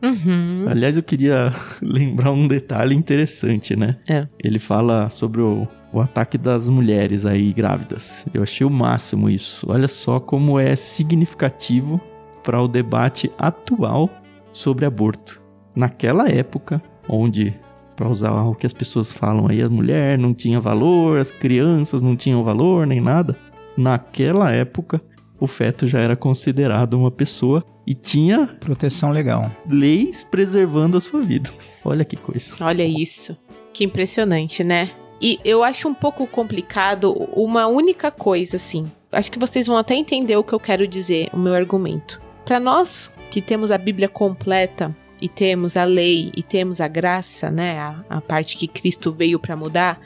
[SPEAKER 2] Uhum.
[SPEAKER 1] Aliás, eu queria lembrar um detalhe interessante, né? Ele fala sobre o ataque das mulheres aí grávidas. Eu achei o máximo isso. Olha só como é significativo para o debate atual sobre aborto. Naquela época, onde, para usar o que as pessoas falam aí, a mulher não tinha valor, as crianças não tinham valor, nem nada. Naquela época, o feto já era considerado uma pessoa e tinha
[SPEAKER 3] proteção legal,
[SPEAKER 1] leis preservando a sua vida. Olha que coisa.
[SPEAKER 2] Olha isso. Que impressionante, né? E eu acho um pouco complicado uma única coisa, assim. Acho que vocês vão até entender o que eu quero dizer, o meu argumento. Para nós que temos a Bíblia completa e temos a lei e temos a graça, né? A parte que Cristo veio para mudar.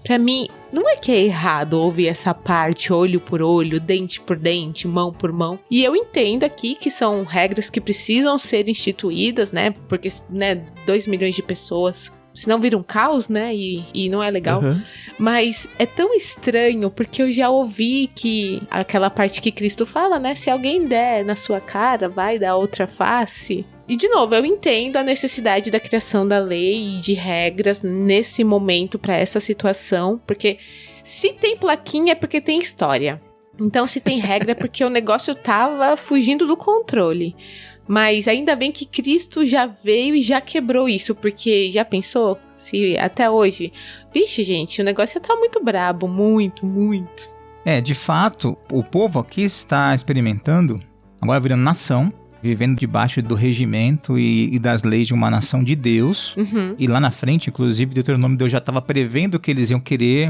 [SPEAKER 2] Pra mim, não é que é errado ouvir essa parte olho por olho, dente por dente, mão por mão. E eu entendo aqui que são regras que precisam ser instituídas, né? Porque, né, 2 milhões de pessoas, senão vira um caos, né? E não é legal.
[SPEAKER 1] Uhum.
[SPEAKER 2] Mas é tão estranho, porque eu já ouvi que aquela parte que Cristo fala, né? Se alguém der na sua cara, vai dar outra face. E, de novo, eu entendo a necessidade da criação da lei e de regras nesse momento para essa situação, porque se tem plaquinha é porque tem história. Então, se tem regra é porque o negócio tava fugindo do controle. Mas ainda bem que Cristo já veio e já quebrou isso, porque já pensou? Se até hoje... Vixe, gente, o negócio tá muito brabo, muito, muito.
[SPEAKER 3] De fato, o povo aqui está experimentando, agora virando nação, vivendo debaixo do regimento e das leis de uma nação de Deus.
[SPEAKER 2] Uhum.
[SPEAKER 3] E lá na frente, inclusive, Deuteronômio, Deus já estava prevendo que eles iam querer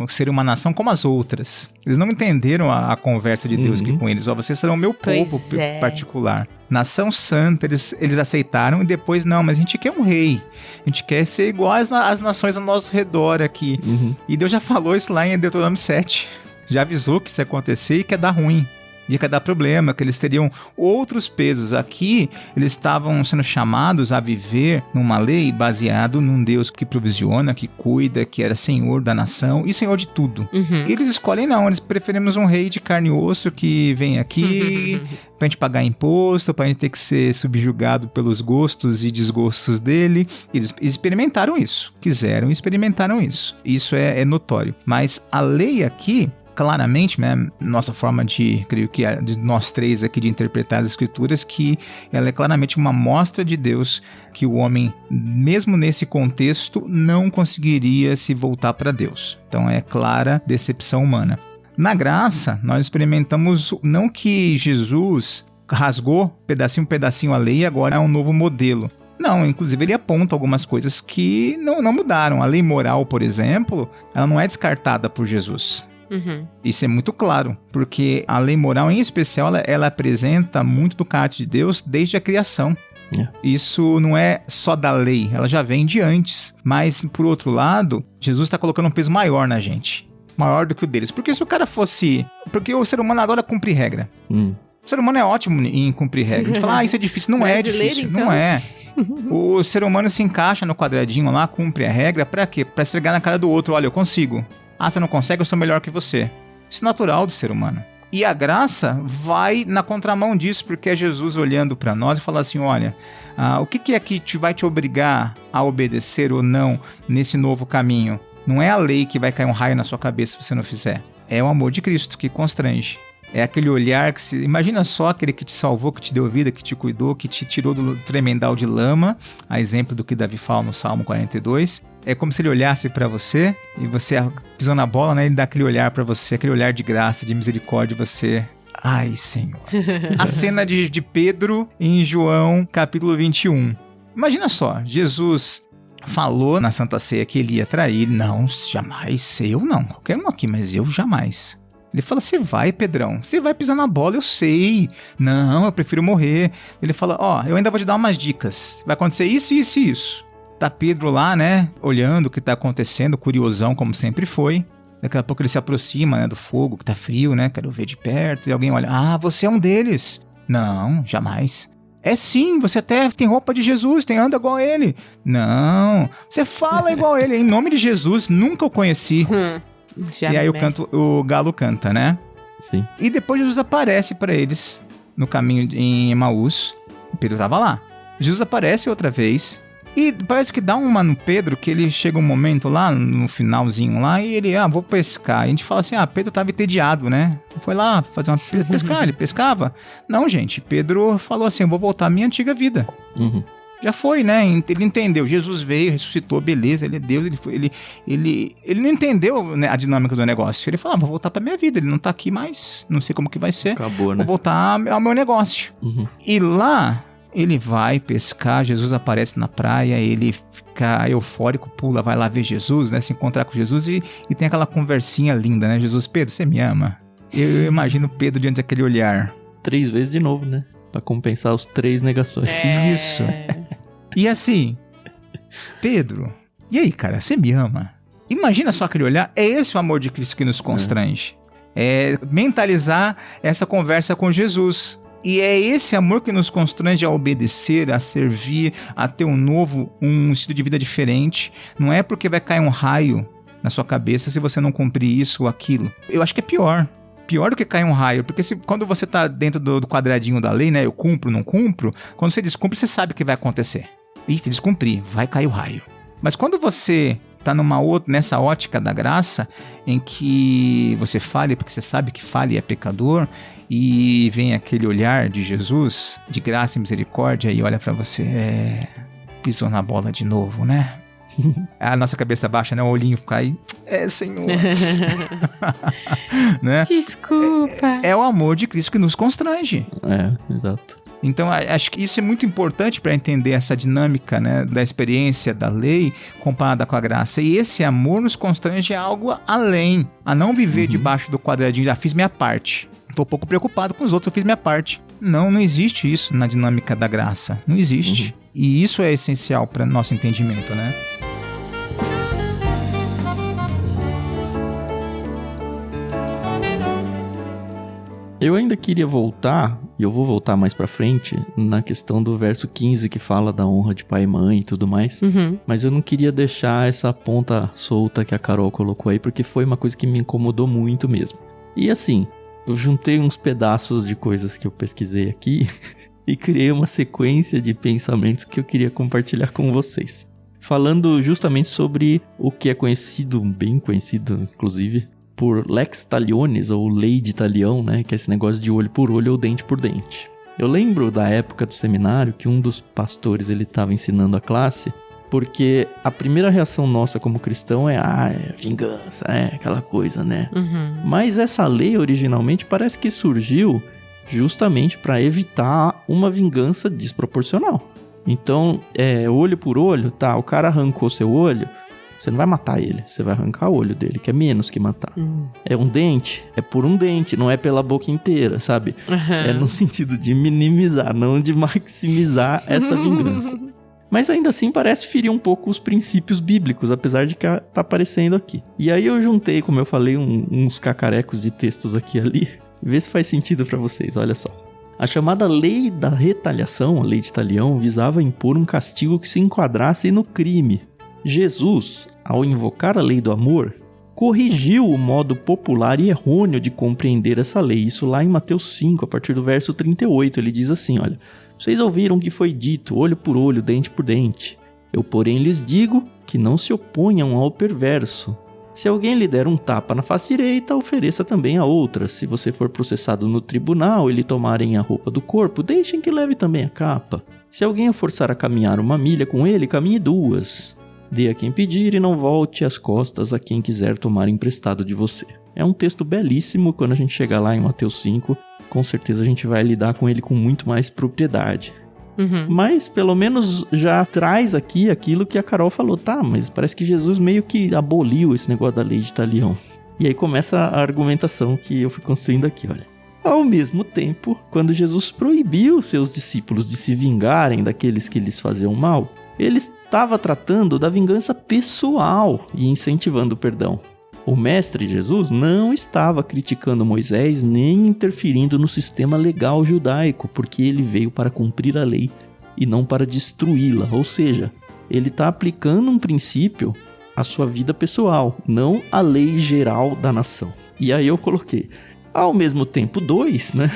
[SPEAKER 3] ser uma nação como as outras. Eles não entenderam a conversa de Deus aqui com eles. Vocês serão meu povo particular. Nação santa, eles aceitaram e depois, não, mas a gente quer um rei. A gente quer ser igual às nações ao nosso redor aqui.
[SPEAKER 1] Uhum.
[SPEAKER 3] E Deus já falou isso lá em Deuteronômio 7. Já avisou que isso ia acontecer e que ia dar ruim. Ia dar problema, que eles teriam outros pesos. Aqui, eles estavam sendo chamados a viver numa lei baseado num Deus que provisiona, que cuida, que era senhor da nação e senhor de tudo.
[SPEAKER 2] Uhum.
[SPEAKER 3] E eles escolhem não, eles preferimos um rei de carne e osso que vem aqui pra gente pagar imposto, pra gente ter que ser subjugado pelos gostos e desgostos dele. Eles experimentaram isso, quiseram e experimentaram isso. Isso é notório. Mas a lei aqui, claramente, né, nossa forma creio que de nós três aqui de interpretar as escrituras, que ela é claramente uma mostra de Deus que o homem, mesmo nesse contexto, não conseguiria se voltar para Deus. Então é clara decepção humana. Na graça, nós experimentamos não que Jesus rasgou pedacinho por pedacinho a lei e agora é um novo modelo. Não, inclusive ele aponta algumas coisas que não mudaram. A lei moral, por exemplo, ela não é descartada por Jesus.
[SPEAKER 2] Uhum.
[SPEAKER 3] Isso é muito claro, porque a lei moral em especial, ela apresenta muito do caráter de Deus desde a criação. Isso não é só da lei, ela já vem de antes. Mas, por outro lado, Jesus está colocando um peso maior na gente, maior do que o deles. Porque se o cara fosse... Porque o ser humano adora cumprir regra. O ser humano é ótimo em cumprir regra. A gente fala, isso é difícil. Não é difícil, então? Não é. O ser humano se encaixa no quadradinho lá, cumpre a regra, pra quê? Pra esfregar na cara do outro, olha, eu consigo. Ah, você não consegue, eu sou melhor que você. Isso é natural do ser humano. E a graça vai na contramão disso, porque é Jesus olhando para nós e falando assim, olha, o que é que vai te obrigar a obedecer ou não nesse novo caminho? Não é a lei que vai cair um raio na sua cabeça se você não fizer. É o amor de Cristo que constrange. É aquele olhar que se... Imagina só aquele que te salvou, que te deu vida, que te cuidou, que te tirou do tremendal de lama, a exemplo do que Davi fala no Salmo 42. É como se ele olhasse pra você e você pisou na bola, né? Ele dá aquele olhar pra você, aquele olhar de graça, de misericórdia, e você... Ai, Senhor. A cena de Pedro em João, capítulo 21. Imagina só, Jesus falou na Santa Ceia que ele ia trair. Não, jamais, eu não. Qualquer um aqui, mas eu jamais. Ele fala, você vai, Pedrão, você vai pisar na bola, eu sei. Não, eu prefiro morrer. Ele fala, eu ainda vou te dar umas dicas. Vai acontecer isso, isso e isso. Tá Pedro lá, né, olhando o que tá acontecendo, curiosão como sempre foi. Daqui a pouco ele se aproxima, né, do fogo, que tá frio, né, quero ver de perto. E alguém olha, você é um deles. Não, jamais. É sim, você até tem roupa de Jesus, anda igual a ele. Não, você fala igual a ele. Em nome de Jesus, nunca o conheci. E aí o galo canta, né?
[SPEAKER 1] Sim.
[SPEAKER 3] E depois Jesus aparece para eles no caminho em Emaús. O Pedro tava lá. Jesus aparece outra vez. E parece que dá uma no Pedro, que ele chega um momento lá, no finalzinho lá, e ele, vou pescar. E a gente fala assim, Pedro tava entediado, né? Foi lá fazer uma pescar, ele pescava. Não, gente, Pedro falou assim, eu vou voltar à minha antiga vida.
[SPEAKER 1] Uhum.
[SPEAKER 3] Já foi, né? Ele entendeu, Jesus veio, ressuscitou, beleza, ele é Deus, ele não entendeu, né, a dinâmica do negócio. Ele falou, vou voltar pra minha vida, ele não tá aqui mais, não sei como que vai ser.
[SPEAKER 1] Acabou, né?
[SPEAKER 3] Vou voltar ao meu negócio.
[SPEAKER 1] Uhum.
[SPEAKER 3] E lá... Ele vai pescar, Jesus aparece na praia, ele fica eufórico, pula, vai lá ver Jesus, né? Se encontrar com Jesus e tem aquela conversinha linda, né? Jesus, Pedro, você me ama? Eu imagino Pedro diante daquele olhar.
[SPEAKER 1] 3 vezes de novo, né? Pra compensar os 3 negações.
[SPEAKER 3] Isso. E assim, Pedro, e aí, cara, você me ama? Imagina só aquele olhar, é esse o amor de Cristo que nos constrange. É mentalizar essa conversa com Jesus. E é esse amor que nos constrange a obedecer, a servir, a ter um estilo de vida diferente. Não é porque vai cair um raio na sua cabeça se você não cumprir isso ou aquilo. Eu acho que é pior. Pior do que cair um raio. Porque quando você está dentro do quadradinho da lei, né? Eu cumpro, não cumpro. Quando você descumpre, você sabe o que vai acontecer. Eita, descumprir, vai cair o raio. Mas quando você está nessa ótica da graça, em que você falha porque você sabe que falha e é pecador, e vem aquele olhar de Jesus, de graça e misericórdia, e olha pra você, pisou na bola de novo, né? A nossa cabeça baixa, né? O olhinho fica aí, Senhor. Né?
[SPEAKER 2] Desculpa.
[SPEAKER 3] É o amor de Cristo que nos constrange.
[SPEAKER 1] Exato.
[SPEAKER 3] Então, acho que isso é muito importante para entender essa dinâmica, né, da experiência da lei comparada com a graça. E esse amor nos constrange a algo além, a não viver debaixo do quadradinho, já fiz minha parte. Tô um pouco preocupado com os outros, eu fiz minha parte. Não existe isso na dinâmica da graça. Não existe. E isso é essencial para nosso entendimento, né?
[SPEAKER 1] Eu ainda queria voltar, e eu vou voltar mais pra frente, na questão do verso 15 que fala da honra de pai e mãe e tudo mais. Mas eu não queria deixar essa ponta solta que a Carol colocou aí, porque foi uma coisa que me incomodou muito mesmo. E assim, eu juntei uns pedaços de coisas que eu pesquisei aqui e criei uma sequência de pensamentos que eu queria compartilhar com vocês. Falando justamente sobre o que é conhecido, bem conhecido inclusive, por lex talionis, ou lei de talião, né? Que é esse negócio de olho por olho ou dente por dente. Eu lembro da época do seminário que um dos pastores, ele estava ensinando a classe, porque a primeira reação nossa como cristão é vingança, aquela coisa, né? Mas essa lei originalmente parece que surgiu justamente para evitar uma vingança desproporcional. Então, olho por olho, tá, o cara arrancou seu olho, você não vai matar ele, você vai arrancar o olho dele, que é menos que matar. É um dente, é por um dente, não é pela boca inteira, sabe? É no sentido de minimizar, não de maximizar essa vingança. Mas ainda assim parece ferir um pouco os princípios bíblicos, apesar de que tá aparecendo aqui. E aí eu juntei, como eu falei, uns cacarecos de textos aqui e ali, vê se faz sentido pra vocês, olha só. A chamada lei da retaliação, a lei de talião, visava impor um castigo que se enquadrasse no crime. Jesus, ao invocar a lei do amor, corrigiu o modo popular e errôneo de compreender essa lei. Isso lá em Mateus 5, a partir do verso 38, ele diz assim, olha: vocês ouviram que foi dito, olho por olho, dente por dente. Eu, porém, lhes digo que não se oponham ao perverso. Se alguém lhe der um tapa na face direita, ofereça também a outra. Se você for processado no tribunal e lhe tomarem a roupa do corpo, deixem que leve também a capa. Se alguém o forçar a caminhar 1 milha com ele, caminhe 2. Dê a quem pedir e não volte as costas a quem quiser tomar emprestado de você. É um texto belíssimo. Quando a gente chegar lá em Mateus 5, com certeza a gente vai lidar com ele com muito mais propriedade. Mas pelo menos já traz aqui aquilo que a Carol falou. Tá, mas parece que Jesus meio que aboliu esse negócio da lei de talião. E aí começa a argumentação que eu fui construindo aqui, olha. Ao mesmo tempo, quando Jesus proibiu seus discípulos de se vingarem daqueles que lhes faziam mal, ele estava tratando da vingança pessoal e incentivando o perdão. O mestre Jesus não estava criticando Moisés nem interferindo no sistema legal judaico, porque ele veio para cumprir a lei e não para destruí-la. Ou seja, ele está aplicando um princípio à sua vida pessoal, não à lei geral da nação. E aí eu coloquei, ao mesmo tempo, 2, né?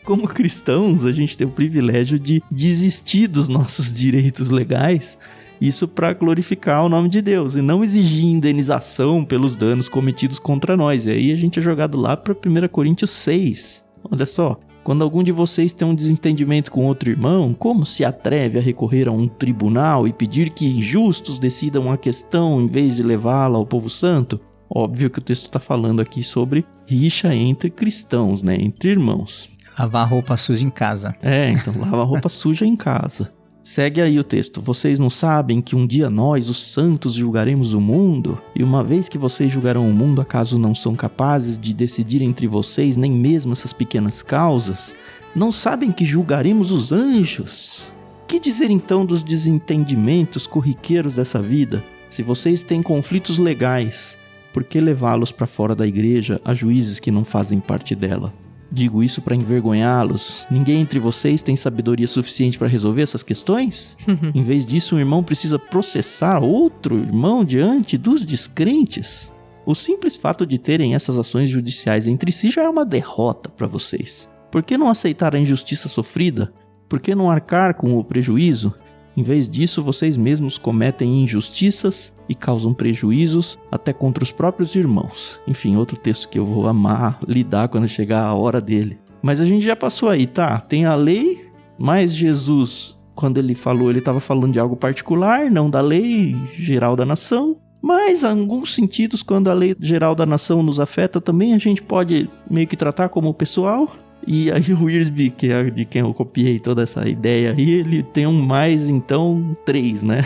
[SPEAKER 1] Como cristãos, a gente tem o privilégio de desistir dos nossos direitos legais, isso para glorificar o nome de Deus e não exigir indenização pelos danos cometidos contra nós. E aí a gente é jogado lá para 1 Coríntios 6. Olha só, quando algum de vocês tem um desentendimento com outro irmão, como se atreve a recorrer a um tribunal e pedir que injustos decidam a questão em vez de levá-la ao povo santo? Óbvio que o texto está falando aqui sobre rixa entre cristãos, né? Entre irmãos.
[SPEAKER 3] Lavar roupa suja em casa.
[SPEAKER 1] Então, lava roupa suja em casa. Segue aí o texto. Vocês não sabem que um dia nós, os santos, julgaremos o mundo? E uma vez que vocês julgarão o mundo, acaso não são capazes de decidir entre vocês nem mesmo essas pequenas causas? Não sabem que julgaremos os anjos? Que dizer então dos desentendimentos corriqueiros dessa vida? Se vocês têm conflitos legais, por que levá-los para fora da igreja a juízes que não fazem parte dela? Digo isso para envergonhá-los. Ninguém entre vocês tem sabedoria suficiente para resolver essas questões? Em vez disso, um irmão precisa processar outro irmão diante dos descrentes? O simples fato de terem essas ações judiciais entre si já é uma derrota para vocês. Por que não aceitar a injustiça sofrida? Por que não arcar com o prejuízo? Em vez disso, vocês mesmos cometem injustiças e causam prejuízos até contra os próprios irmãos. Enfim, outro texto que eu vou amar lidar quando chegar a hora dele. Mas a gente já passou aí, tá? Tem a lei, mas Jesus, quando ele falou, ele estava falando de algo particular, não da lei geral da nação. Mas, em alguns sentidos, quando a lei geral da nação nos afeta também, a gente pode meio que tratar como pessoal. E aí o Wiersbe, que é de quem eu copiei toda essa ideia aí, ele tem um mais, então, 3, né?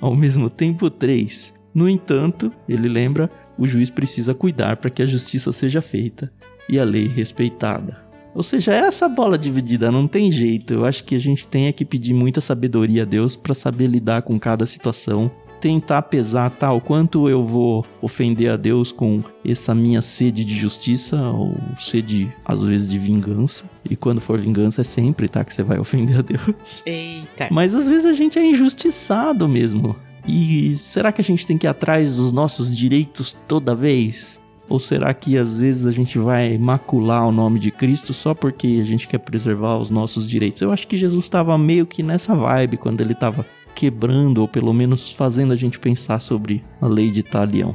[SPEAKER 1] Ao mesmo tempo, 3. No entanto, ele lembra, o juiz precisa cuidar para que a justiça seja feita e a lei respeitada. Ou seja, é essa bola dividida, não tem jeito. Eu acho que a gente tem que pedir muita sabedoria a Deus para saber lidar com cada situação. Tentar pesar, tá, o quanto eu vou ofender a Deus com essa minha sede de justiça ou sede, às vezes, de vingança. E quando for vingança é sempre, tá, que você vai ofender a Deus.
[SPEAKER 2] Eita.
[SPEAKER 1] Mas às vezes a gente é injustiçado mesmo. E será que a gente tem que ir atrás dos nossos direitos toda vez? Ou será que às vezes a gente vai macular o nome de Cristo só porque a gente quer preservar os nossos direitos? Eu acho que Jesus estava meio que nessa vibe quando ele estava quebrando, ou pelo menos fazendo a gente pensar sobre a lei de talião.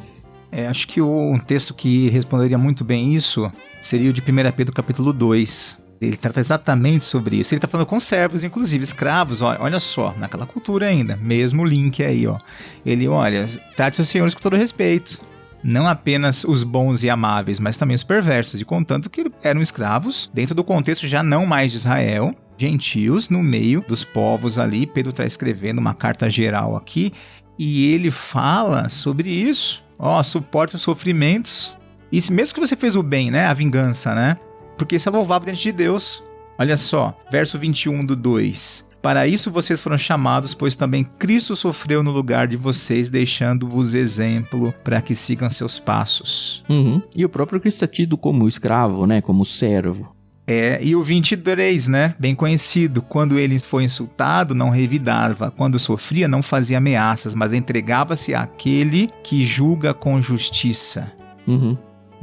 [SPEAKER 3] Acho que um texto que responderia muito bem isso seria o de 1 Pedro capítulo 2. Ele trata exatamente sobre isso. Ele está falando com servos, inclusive escravos. Olha só, naquela cultura ainda, mesmo link aí, ó. Ele, olha, trate seus senhores com todo respeito. Não apenas os bons e amáveis, mas também os perversos. E contanto que eram escravos, dentro do contexto já não mais de Israel, gentios no meio dos povos ali. Pedro está escrevendo uma carta geral aqui e ele fala sobre isso. Suporte os sofrimentos. E mesmo que você fez o bem, né? A vingança, né? Porque isso é louvável diante de Deus. Olha só, verso 21 do 2. Para isso vocês foram chamados, pois também Cristo sofreu no lugar de vocês, deixando-vos exemplo para que sigam seus passos.
[SPEAKER 1] E o próprio Cristo é tido como escravo, né? Como servo.
[SPEAKER 3] E o 23, né? Bem conhecido. Quando ele foi insultado, não revidava. Quando sofria, não fazia ameaças, mas entregava-se àquele que julga com justiça.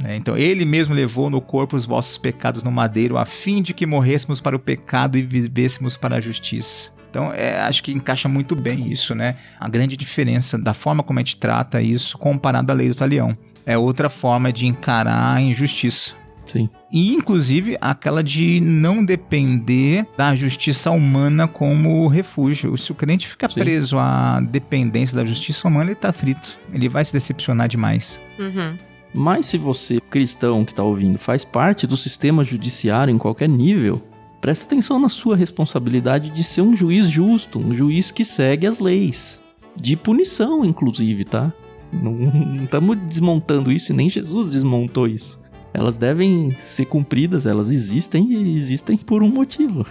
[SPEAKER 3] Então, ele mesmo levou no corpo os vossos pecados no madeiro, a fim de que morrêssemos para o pecado e vivêssemos para a justiça. Então, acho que encaixa muito bem isso, né? A grande diferença da forma como a gente trata isso comparado à lei do talião. É outra forma de encarar a injustiça.
[SPEAKER 1] Sim.
[SPEAKER 3] E, inclusive, aquela de não depender da justiça humana como refúgio. Se o crente fica preso à dependência da justiça humana, ele tá frito. Ele vai se decepcionar demais.
[SPEAKER 2] Uhum.
[SPEAKER 1] Mas se você, cristão que tá ouvindo, faz parte do sistema judiciário em qualquer nível, presta atenção na sua responsabilidade de ser um juiz justo, um juiz que segue as leis. De punição, inclusive, tá? Não estamos desmontando isso e nem Jesus desmontou isso. Elas devem ser cumpridas, elas existem e existem por um motivo.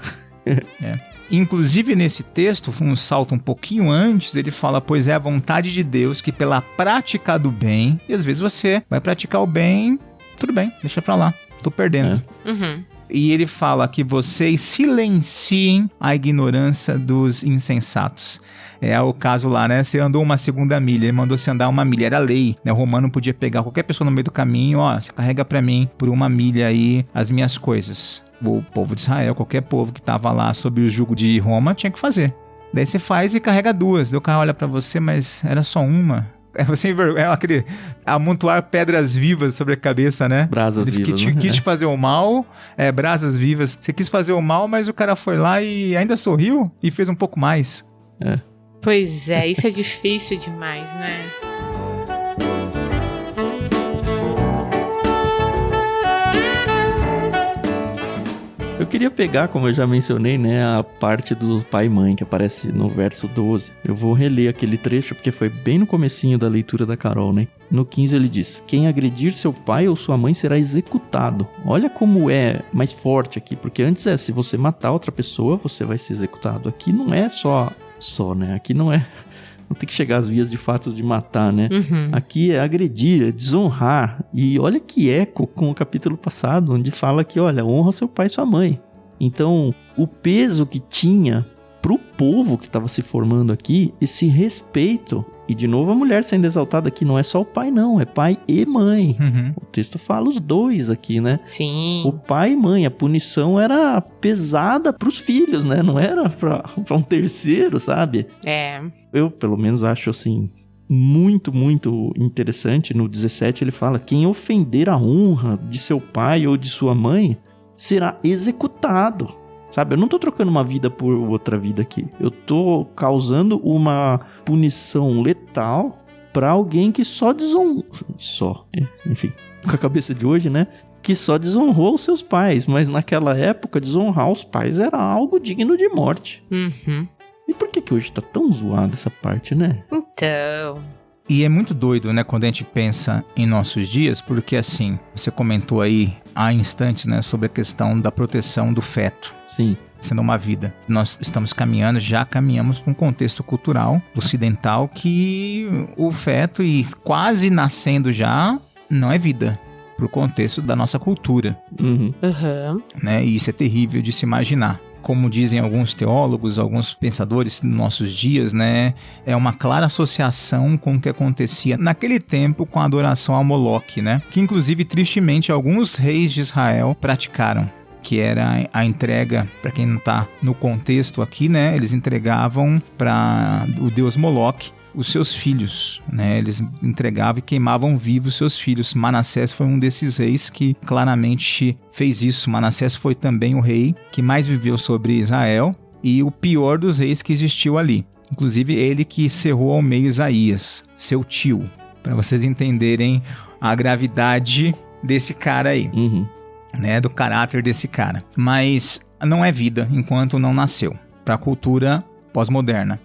[SPEAKER 3] Inclusive, nesse texto, um salto um pouquinho antes, ele fala, pois é a vontade de Deus que pela prática do bem, e às vezes você vai praticar o bem, tudo bem, deixa pra lá, tô perdendo.
[SPEAKER 2] Uhum.
[SPEAKER 3] E ele fala que vocês silenciem a ignorância dos insensatos. É o caso lá, né? Você andou uma segunda milha, ele mandou você andar uma milha, era lei, né? O romano podia pegar qualquer pessoa no meio do caminho, ó, você carrega pra mim por uma milha aí as minhas coisas. O povo de Israel, qualquer povo que tava lá sob o jugo de Roma, tinha que fazer. Daí você faz e carrega duas. Daí o cara olha pra você, mas era só uma. É aquele amontoar pedras vivas sobre a cabeça, né?
[SPEAKER 1] Brasas vivas,
[SPEAKER 3] né? Quis te fazer o mal, brasas vivas. Você quis fazer o mal, mas o cara foi lá e ainda sorriu e fez um pouco mais.
[SPEAKER 2] Pois é, isso é difícil demais, né?
[SPEAKER 1] Eu queria pegar, como eu já mencionei, né, a parte do pai e mãe que aparece no verso 12. Eu vou reler aquele trecho porque foi bem no comecinho da leitura da Carol, né? No 15 ele diz, quem agredir seu pai ou sua mãe será executado. Olha como é mais forte aqui, porque antes se você matar outra pessoa, você vai ser executado. Aqui não é só, né? Aqui não tem que chegar às vias de fato de matar, né?
[SPEAKER 2] Uhum.
[SPEAKER 1] Aqui é agredir, é desonrar. E olha que eco com o capítulo passado, onde fala que, olha, honra seu pai e sua mãe. Então, o peso que tinha pro povo que estava se formando aqui, esse respeito. E, de novo, a mulher sendo exaltada aqui, não é só o pai, não. É pai e mãe.
[SPEAKER 3] Uhum.
[SPEAKER 1] O texto fala os dois aqui, né?
[SPEAKER 2] Sim.
[SPEAKER 1] O pai e mãe, a punição era pesada pros filhos, né? Não era pra um terceiro, sabe? Eu, pelo menos, acho assim, muito, muito interessante. No 17 ele fala, quem ofender a honra de seu pai ou de sua mãe será executado. Sabe, eu não tô trocando uma vida por outra vida aqui. Eu tô causando uma punição letal pra alguém que só desonrou... Enfim, com a cabeça de hoje, né? Que só desonrou os seus pais. Mas naquela época, desonrar os pais era algo digno de morte.
[SPEAKER 2] Uhum.
[SPEAKER 1] E por que hoje tá tão zoada essa parte, né?
[SPEAKER 2] Então...
[SPEAKER 3] E é muito doido, né, quando a gente pensa em nossos dias, porque assim, você comentou aí há instantes, né, sobre a questão da proteção do feto.
[SPEAKER 1] Sim.
[SPEAKER 3] Sendo uma vida. Nós estamos já caminhamos para um contexto cultural ocidental que o feto, e quase nascendo já, não é vida. Pro contexto da nossa cultura.
[SPEAKER 2] Uhum.
[SPEAKER 3] Né, e isso é terrível de se imaginar. Como dizem alguns teólogos, alguns pensadores dos nossos dias, né, é uma clara associação com o que acontecia naquele tempo com a adoração a Moloque, né, que inclusive, tristemente, alguns reis de Israel praticaram, que era a entrega, para quem não está no contexto aqui, né, eles entregavam para o deus Moloque os seus filhos, né? Eles entregavam e queimavam vivos seus filhos. Manassés foi um desses reis que claramente fez isso. Manassés foi também o rei que mais viveu sobre Israel e o pior dos reis que existiu ali. Inclusive ele que cerrou ao meio Isaías, seu tio, para vocês entenderem a gravidade desse cara aí, né? Do caráter desse cara. Mas não é vida enquanto não nasceu. Para a cultura pós-moderna.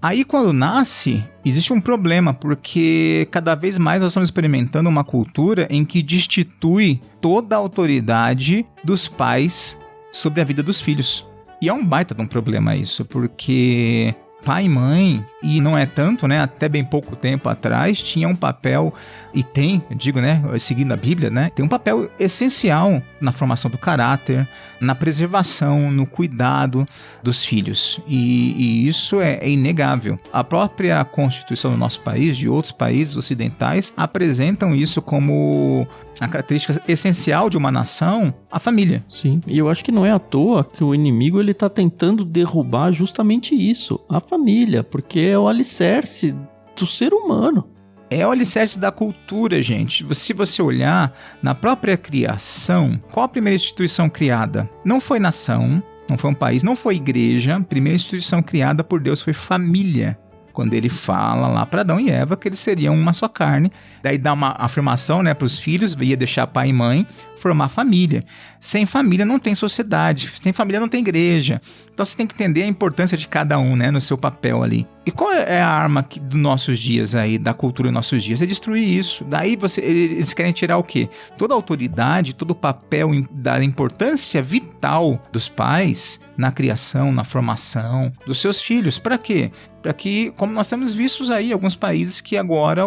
[SPEAKER 3] Aí quando nasce, existe um problema, porque cada vez mais nós estamos experimentando uma cultura em que destitui toda a autoridade dos pais sobre a vida dos filhos. E é um baita de um problema isso, porque pai e mãe, e não é tanto, né, até bem pouco tempo atrás, tinha um papel, e tem, eu digo, né, seguindo a Bíblia, né, tem um papel essencial na formação do caráter, na preservação, no cuidado dos filhos. E isso é inegável. A própria Constituição do nosso país, de outros países ocidentais, apresentam isso como a característica essencial de uma nação, a família.
[SPEAKER 1] Sim, e eu acho que não é à toa que o inimigo ele tá tentando derrubar justamente isso, a família, porque é o alicerce do ser humano.
[SPEAKER 3] É o alicerce da cultura, gente. Se você olhar na própria criação, qual a primeira instituição criada? Não foi nação, não foi um país, não foi igreja. A primeira instituição criada por Deus foi família. Quando ele fala lá para Adão e Eva que eles seriam uma só carne, daí dá uma afirmação, né, para os filhos, ia deixar pai e mãe, formar família. Sem família não tem sociedade, sem família não tem igreja. Então você tem que entender a importância de cada um, né, no seu papel ali. E qual é a arma dos nossos dias aí, da cultura dos nossos dias? É destruir isso. Daí eles querem tirar o quê? Toda a autoridade, todo o papel da importância vital dos pais na criação, na formação dos seus filhos. Para quê? Para que, como nós temos visto aí em alguns países, que agora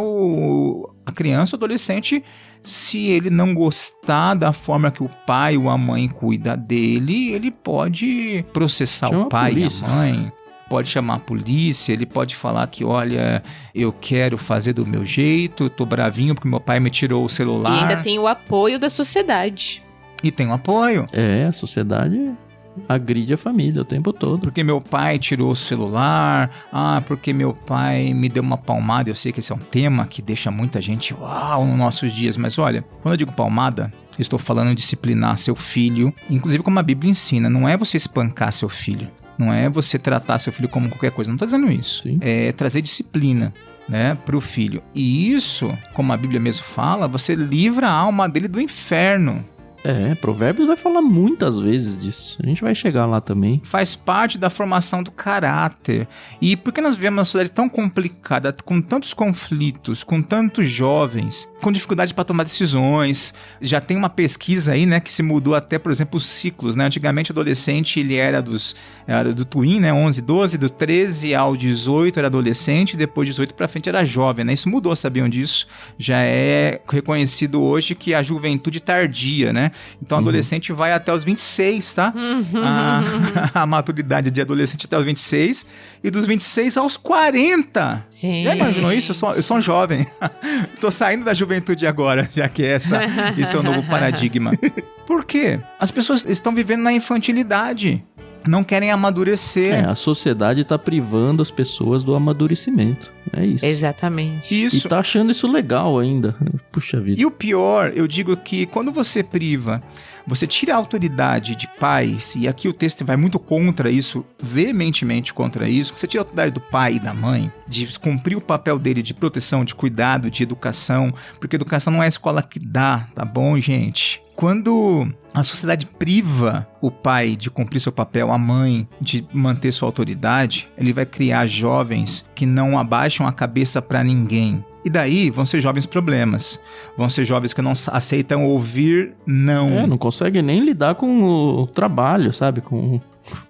[SPEAKER 3] a criança, o adolescente, se ele não gostar da forma que o pai ou a mãe cuida dele, ele pode processar o pai e a mãe. Pode chamar a polícia, ele pode falar que, olha, eu quero fazer do meu jeito, tô bravinho porque meu pai me tirou o celular.
[SPEAKER 2] E ainda tem o apoio da sociedade.
[SPEAKER 3] E tem o apoio.
[SPEAKER 1] A sociedade agride a família o tempo todo.
[SPEAKER 3] Porque meu pai tirou o celular, porque meu pai me deu uma palmada. Eu sei que esse é um tema que deixa muita gente, uau, nos nossos dias. Mas olha, quando eu digo palmada, eu estou falando de disciplinar seu filho, inclusive como a Bíblia ensina, não é você espancar seu filho. Não é você tratar seu filho como qualquer coisa. Não estou dizendo isso.
[SPEAKER 1] Sim.
[SPEAKER 3] É trazer disciplina, né, para o filho. E isso, como a Bíblia mesmo fala, você livra a alma dele do inferno.
[SPEAKER 1] Provérbios vai falar muitas vezes disso. A gente vai chegar lá também.
[SPEAKER 3] Faz parte da formação do caráter. E por que nós vivemos uma sociedade tão complicada, com tantos conflitos, com tantos jovens, com dificuldade para tomar decisões? Já tem uma pesquisa aí, né, que se mudou até, por exemplo, os ciclos, né? Antigamente o adolescente, ele era do twin, né, 11, 12, do 13 ao 18 era adolescente, depois de 18 para frente era jovem, né? Isso mudou, sabiam disso? Já é reconhecido hoje que a juventude tardia, né? Então, o adolescente vai até os 26, tá? A maturidade de adolescente até os 26. E dos 26 aos 40.
[SPEAKER 2] Sim.
[SPEAKER 3] Já imaginou isso? Eu sou um jovem. Tô saindo da juventude agora, já que esse é o novo paradigma. Por quê? As pessoas estão vivendo na infantilidade. Não querem amadurecer.
[SPEAKER 1] A sociedade tá privando as pessoas do amadurecimento. É isso.
[SPEAKER 2] Exatamente.
[SPEAKER 3] Isso.
[SPEAKER 1] E tá achando isso legal ainda. Puxa vida.
[SPEAKER 3] E o pior, eu digo que quando você priva, você tira a autoridade de pais, e aqui o texto vai muito contra isso, veementemente contra isso, você tira a autoridade do pai e da mãe, de cumprir o papel dele de proteção, de cuidado, de educação, porque educação não é a escola que dá, tá bom, gente? Quando a sociedade priva o pai de cumprir seu papel, a mãe de manter sua autoridade, ele vai criar jovens que não abaixam a cabeça para ninguém. E daí vão ser jovens problemas. Vão ser jovens que não aceitam ouvir não.
[SPEAKER 1] Não conseguem nem lidar com o trabalho, sabe? Com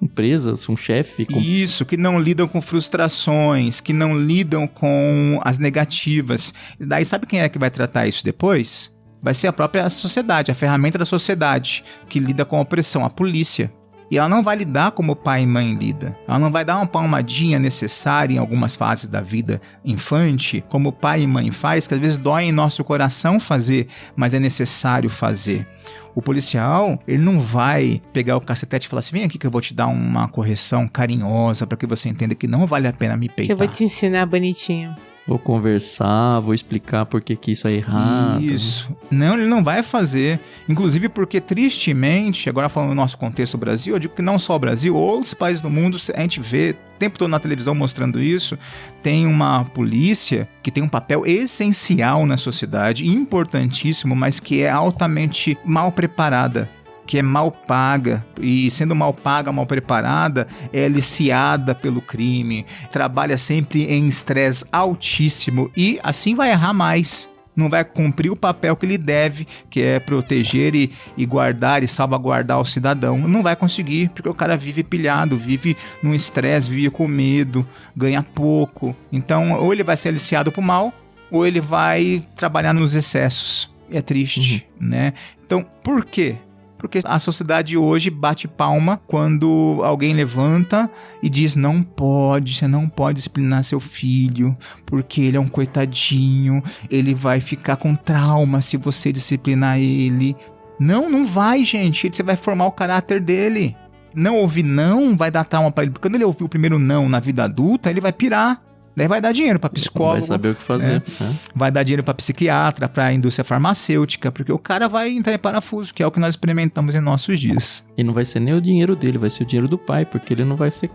[SPEAKER 1] empresas, um chefe.
[SPEAKER 3] Isso, que não lidam com frustrações, que não lidam com as negativas. E daí sabe quem é que vai tratar isso depois? Vai ser a própria sociedade, a ferramenta da sociedade que lida com a opressão, a polícia. E ela não vai lidar como o pai e mãe lida. Ela não vai dar uma palmadinha necessária em algumas fases da vida infante, como o pai e mãe faz, que às vezes dói em nosso coração fazer, mas é necessário fazer. O policial, ele não vai pegar o cacetete e falar assim, vem aqui que eu vou te dar uma correção carinhosa para que você entenda que não vale a pena me peitar.
[SPEAKER 2] Que eu vou te ensinar bonitinho.
[SPEAKER 1] Vou conversar, vou explicar por que isso é errado.
[SPEAKER 3] Isso. Não, ele não vai fazer. Inclusive porque, tristemente, agora falando no nosso contexto Brasil, eu digo que não só o Brasil, outros países do mundo, a gente vê o tempo todo na televisão mostrando isso, tem uma polícia que tem um papel essencial na sociedade, importantíssimo, mas que é altamente mal preparada, que é mal paga, e sendo mal paga, mal preparada, é aliciada pelo crime, trabalha sempre em estresse altíssimo e assim vai errar mais. Não vai cumprir o papel que ele deve, que é proteger e guardar e salvaguardar o cidadão. Não vai conseguir, porque o cara vive pilhado, vive num estresse, vive com medo, ganha pouco. Então, ou ele vai ser aliciado pro mal, ou ele vai trabalhar nos excessos. É triste, né? Então, por quê? Porque a sociedade hoje bate palma quando alguém levanta e diz não pode, você não pode disciplinar seu filho, porque ele é um coitadinho, ele vai ficar com trauma se você disciplinar ele. Não vai, gente, você vai formar o caráter dele. Não ouvir não vai dar trauma pra ele, porque quando ele ouvir o primeiro não na vida adulta, ele vai pirar. Daí vai dar dinheiro para psicólogo.
[SPEAKER 1] Vai saber o que fazer.
[SPEAKER 3] Né? Vai dar dinheiro para psiquiatra, para indústria farmacêutica, porque o cara vai entrar em parafuso, que é o que nós experimentamos em nossos dias.
[SPEAKER 1] E não vai ser nem o dinheiro dele, vai ser o dinheiro do pai, porque ele não vai ser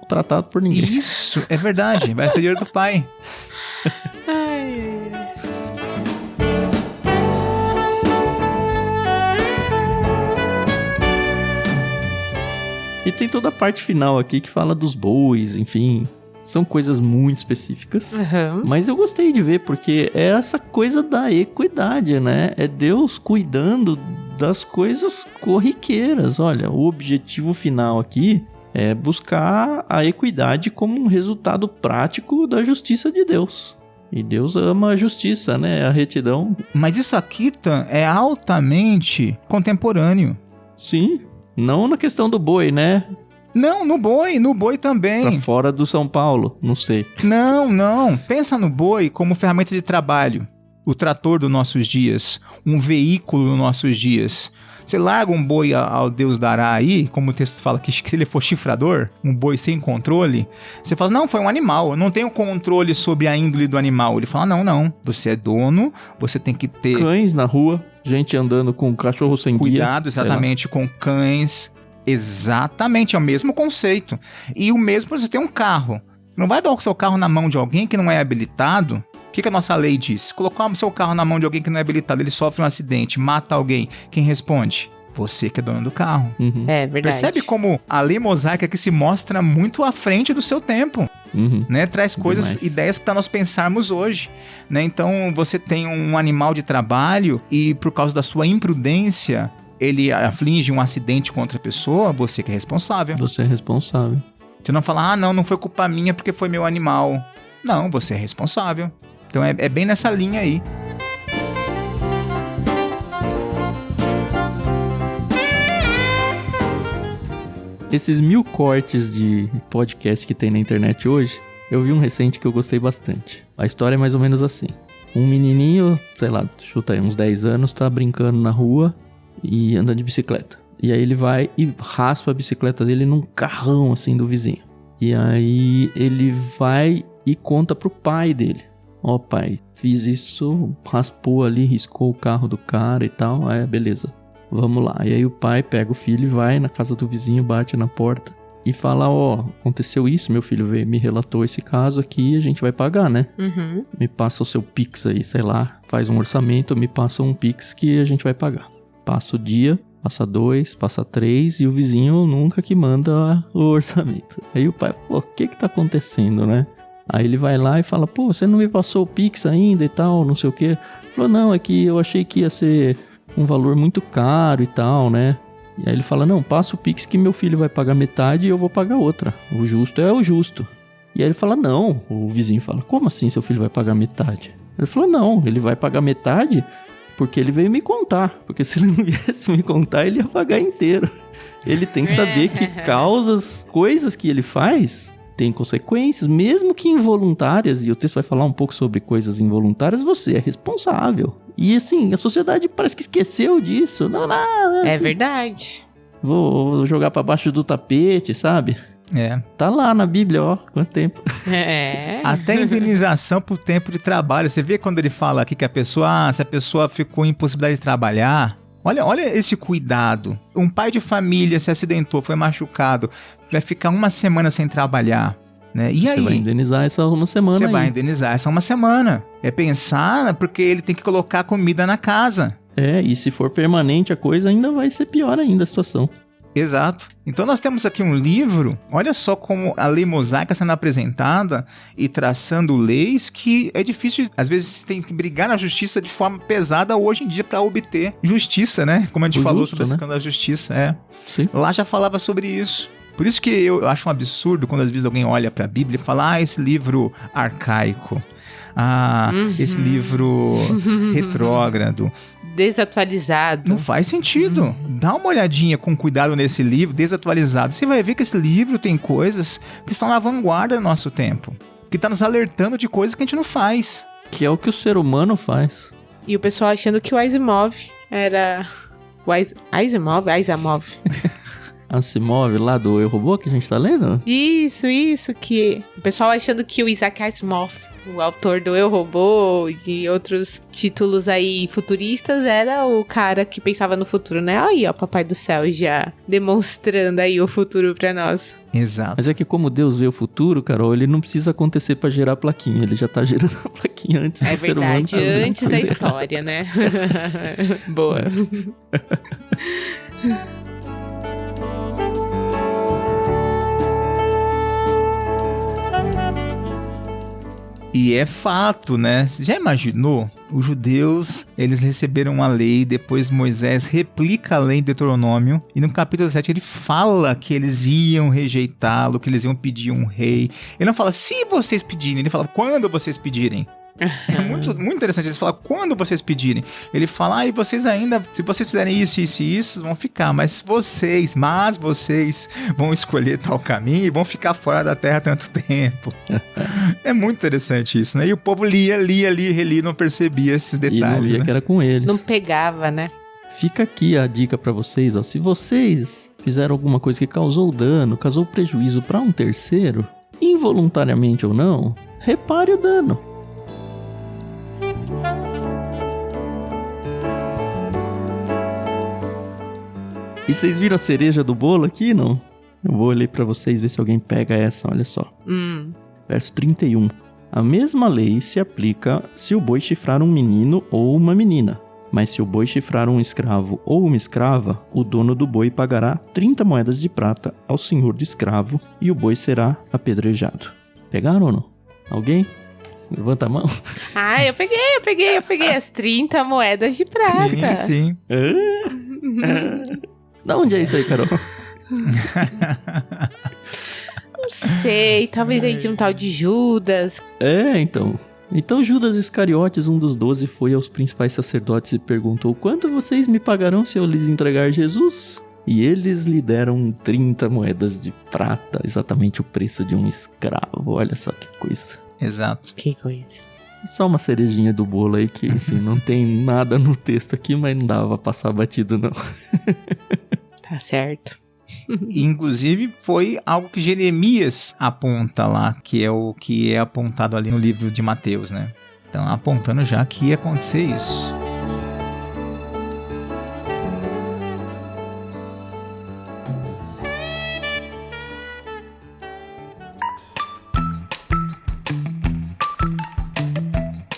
[SPEAKER 1] tratado por ninguém.
[SPEAKER 3] Isso, é verdade. Vai ser o dinheiro do pai.
[SPEAKER 1] E tem toda a parte final aqui que fala dos bois, enfim. São coisas muito específicas.
[SPEAKER 2] Uhum.
[SPEAKER 1] Mas eu gostei de ver, porque é essa coisa da equidade, né? É Deus cuidando das coisas corriqueiras. Olha, o objetivo final aqui é buscar a equidade como um resultado prático da justiça de Deus. E Deus ama a justiça, né? A retidão.
[SPEAKER 3] Mas isso aqui, Tan, é altamente contemporâneo.
[SPEAKER 1] Sim. Não na questão do boi, né?
[SPEAKER 3] Não, no boi também.
[SPEAKER 1] Pra fora do São Paulo, não sei.
[SPEAKER 3] Não. Pensa no boi como ferramenta de trabalho. O trator dos nossos dias. Um veículo dos nossos dias. Você larga um boi ao Deus dará aí, como o texto fala que se ele for chifrador, um boi sem controle, você fala, não, foi um animal, eu não tenho controle sobre a índole do animal. Ele fala, não, você é dono, você tem que ter...
[SPEAKER 1] Cães na rua, gente andando com cachorro sem guia.
[SPEAKER 3] Cuidado exatamente com cães, exatamente, é o mesmo conceito. E o mesmo para você ter um carro. Não vai dar o seu carro na mão de alguém que não é habilitado. O que a nossa lei diz? Colocar o seu carro na mão de alguém que não é habilitado, ele sofre um acidente, mata alguém. Quem responde? Você que é dono do carro.
[SPEAKER 1] Uhum.
[SPEAKER 2] É verdade.
[SPEAKER 3] Percebe como a lei mosaica que se mostra muito à frente do seu tempo.
[SPEAKER 1] Uhum.
[SPEAKER 3] Né? Traz coisas,
[SPEAKER 1] Demais.
[SPEAKER 3] ideias para nós pensarmos hoje. Né? Então, você tem um animal de trabalho e por causa da sua imprudência, ele aflige um acidente contra a pessoa, você que é responsável.
[SPEAKER 1] Você é responsável.
[SPEAKER 3] Você não fala, não foi culpa minha porque foi meu animal. Não, você é responsável. Então é bem nessa linha aí.
[SPEAKER 1] Esses 1000 cortes de podcast que tem na internet hoje, eu vi um recente que eu gostei bastante. A história é mais ou menos assim. Um menininho, sei lá, chuta aí, uns 10 anos, tá brincando na rua e andando de bicicleta. E aí ele vai e raspa a bicicleta dele num carrão assim do vizinho. E aí ele vai e conta pro pai dele. Ó, pai, fiz isso, raspou ali, riscou o carro do cara e tal. Aí, beleza, vamos lá. E aí o pai pega o filho e vai na casa do vizinho, bate na porta e fala, aconteceu isso, meu filho veio, me relatou esse caso aqui, a gente vai pagar, né?
[SPEAKER 2] Uhum.
[SPEAKER 1] Me passa o seu Pix aí, sei lá, faz um orçamento, me passa um Pix que a gente vai pagar. Passa o dia, passa 2, passa 3 e o vizinho nunca que manda o orçamento. Aí o pai, o que tá acontecendo, né? Aí ele vai lá e fala, você não me passou o Pix ainda e tal, não sei o quê. Falou, não, é que eu achei que ia ser um valor muito caro e tal, né? E aí ele fala, não, passa o Pix que meu filho vai pagar metade e eu vou pagar outra. O justo é o justo. E aí ele fala, não, o vizinho fala, como assim seu filho vai pagar metade? Ele falou, não, ele vai pagar metade porque ele veio me contar. Porque se ele não viesse me contar, ele ia pagar inteiro. Ele tem que saber que coisas que ele faz... tem consequências, mesmo que involuntárias, e o texto vai falar um pouco sobre coisas involuntárias, você é responsável. E assim, a sociedade parece que esqueceu disso. Não.
[SPEAKER 2] É verdade.
[SPEAKER 1] Vou jogar pra baixo do tapete, sabe?
[SPEAKER 3] É.
[SPEAKER 1] Tá lá na Bíblia, quanto tempo.
[SPEAKER 2] É.
[SPEAKER 3] Até indenização por tempo de trabalho. Você vê quando ele fala aqui que se a pessoa ficou em impossibilidade de trabalhar... Olha esse cuidado. Um pai de família se acidentou, foi machucado, vai ficar uma semana sem trabalhar, né? E aí?
[SPEAKER 1] Você vai indenizar essa uma semana
[SPEAKER 3] Você vai indenizar essa uma semana. É pensar, porque ele tem que colocar comida na casa.
[SPEAKER 1] E se for permanente a coisa, ainda vai ser pior ainda a situação.
[SPEAKER 3] Exato. Então nós temos aqui um livro, olha só como a lei mosaica sendo apresentada e traçando leis que é difícil, às vezes você tem que brigar na justiça de forma pesada hoje em dia para obter justiça, né? Como a gente falou sobre a questão da justiça,
[SPEAKER 1] Sim.
[SPEAKER 3] Lá já falava sobre isso. Por isso que eu acho um absurdo quando às vezes alguém olha para a Bíblia e fala, esse livro arcaico, esse livro retrógrado,
[SPEAKER 2] desatualizado.
[SPEAKER 3] Não faz sentido. Dá uma olhadinha com cuidado nesse livro desatualizado. Você vai ver que esse livro tem coisas que estão na vanguarda do nosso tempo. Que está nos alertando de coisas que a gente não faz.
[SPEAKER 1] Que é o que o ser humano faz.
[SPEAKER 2] E o pessoal achando que o Asimov era... Asimov?
[SPEAKER 1] Asimov lá do Eu, Robô que a gente tá lendo?
[SPEAKER 2] Isso, que o pessoal achando que o Isaac Asimov, o autor do Eu, Robô e outros títulos aí futuristas, era o cara que pensava no futuro, né? Aí, ó, Papai do Céu já demonstrando aí o futuro pra nós.
[SPEAKER 3] Exato.
[SPEAKER 1] Mas é que como Deus vê o futuro, Carol, ele não precisa acontecer pra gerar a plaquinha, ele já tá gerando a plaquinha antes do ser humano.
[SPEAKER 2] É verdade, antes da história, né? Boa.
[SPEAKER 3] E é fato, né? Você já imaginou? Os judeus, eles receberam uma lei, depois Moisés replica a lei em Deuteronômio, e no capítulo 7 ele fala que eles iam rejeitá-lo, que eles iam pedir um rei. Ele não fala se vocês pedirem, ele fala quando vocês pedirem. É muito interessante, eles falam quando vocês pedirem. Ele fala, e vocês ainda, se vocês fizerem isso, vão ficar, mas vocês vão escolher tal caminho e vão ficar fora da terra tanto tempo. É muito interessante isso, né? E o povo lia, relia, não percebia esses detalhes.
[SPEAKER 1] E não via, né? Que era com eles.
[SPEAKER 2] Não pegava, né?
[SPEAKER 1] Fica aqui a dica pra vocês, ó. Se vocês fizeram alguma coisa que causou dano, causou prejuízo pra um terceiro, involuntariamente ou não, repare o dano. E vocês viram a cereja do bolo aqui, não? Eu vou ler pra vocês, ver se alguém pega essa, olha só. Verso 31. A mesma lei se aplica se o boi chifrar um menino ou uma menina. Mas se o boi chifrar um escravo ou uma escrava, o dono do boi pagará 30 moedas de prata ao senhor do escravo e o boi será apedrejado. Pegaram ou não? Alguém? Levanta a mão.
[SPEAKER 2] Ah, eu peguei as 30 moedas de prata.
[SPEAKER 3] Sim.
[SPEAKER 1] Da onde é isso aí, Carol?
[SPEAKER 2] Não sei, talvez aí de um tal de Judas.
[SPEAKER 1] Então Judas Iscariotes, um dos 12, foi aos principais sacerdotes e perguntou: quanto vocês me pagarão se eu lhes entregar Jesus? E eles lhe deram 30 moedas de prata, exatamente o preço de um escravo. Olha só que coisa.
[SPEAKER 3] Exato.
[SPEAKER 2] Que coisa.
[SPEAKER 1] Só uma cerejinha do bolo aí que, enfim, não tem nada no texto aqui, mas não dava pra passar batido, não.
[SPEAKER 2] Tá certo.
[SPEAKER 3] Inclusive, foi algo que Jeremias aponta lá, que é o que é apontado ali no livro de Mateus, né? Então, apontando já que ia acontecer isso.